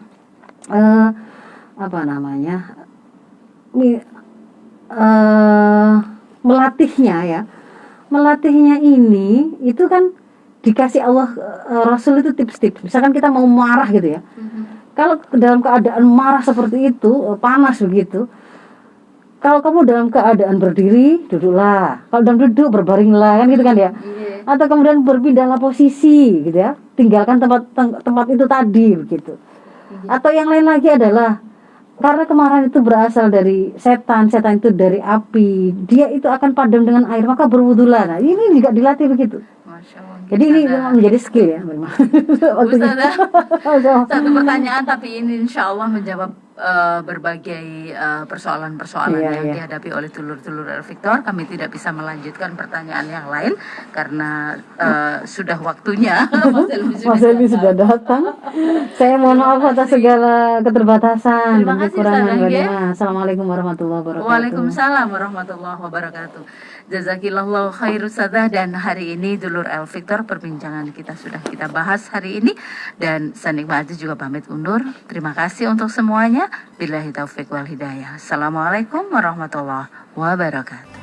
melatihnya ya. Melatihnya ini itu kan dikasih Allah Rasul itu tips-tips. Misalkan kita mau marah gitu ya. Kalau dalam keadaan marah seperti itu, panas begitu, kalau kamu dalam keadaan berdiri, duduklah. Kalau dalam duduk, berbaringlah, kan gitu kan ya. Atau kemudian berpindahlah posisi gitu ya. Tinggalkan tempat itu tadi begitu. Atau yang lain lagi adalah karena kemarahan itu berasal dari setan itu dari api, dia itu akan padam dengan air, maka berwudulah. Nah, ini juga dilatih begitu. Jadi ini menjadi skill ya memang. Satu pertanyaan tapi ini insya Allah menjawab berbagai persoalan-persoalan yang dihadapi oleh dulur-dulur Victor. Kami tidak bisa melanjutkan pertanyaan yang lain karena sudah waktunya. Mas Elvi sudah datang. Saya mohon maaf atas segala keterbatasan dan kekurangan. Assalamualaikum warahmatullahi wabarakatuh. Waalaikumsalam warahmatullahi wabarakatuh. Jazakillahu khairu sadah. Dan hari ini dulur El Victor, perbincangan kita sudah kita bahas hari ini, dan Sanik Ma'aziz juga pamit undur. Terima kasih untuk semuanya. Billahi taufiq wal hidayah. Assalamualaikum warahmatullahi wabarakatuh.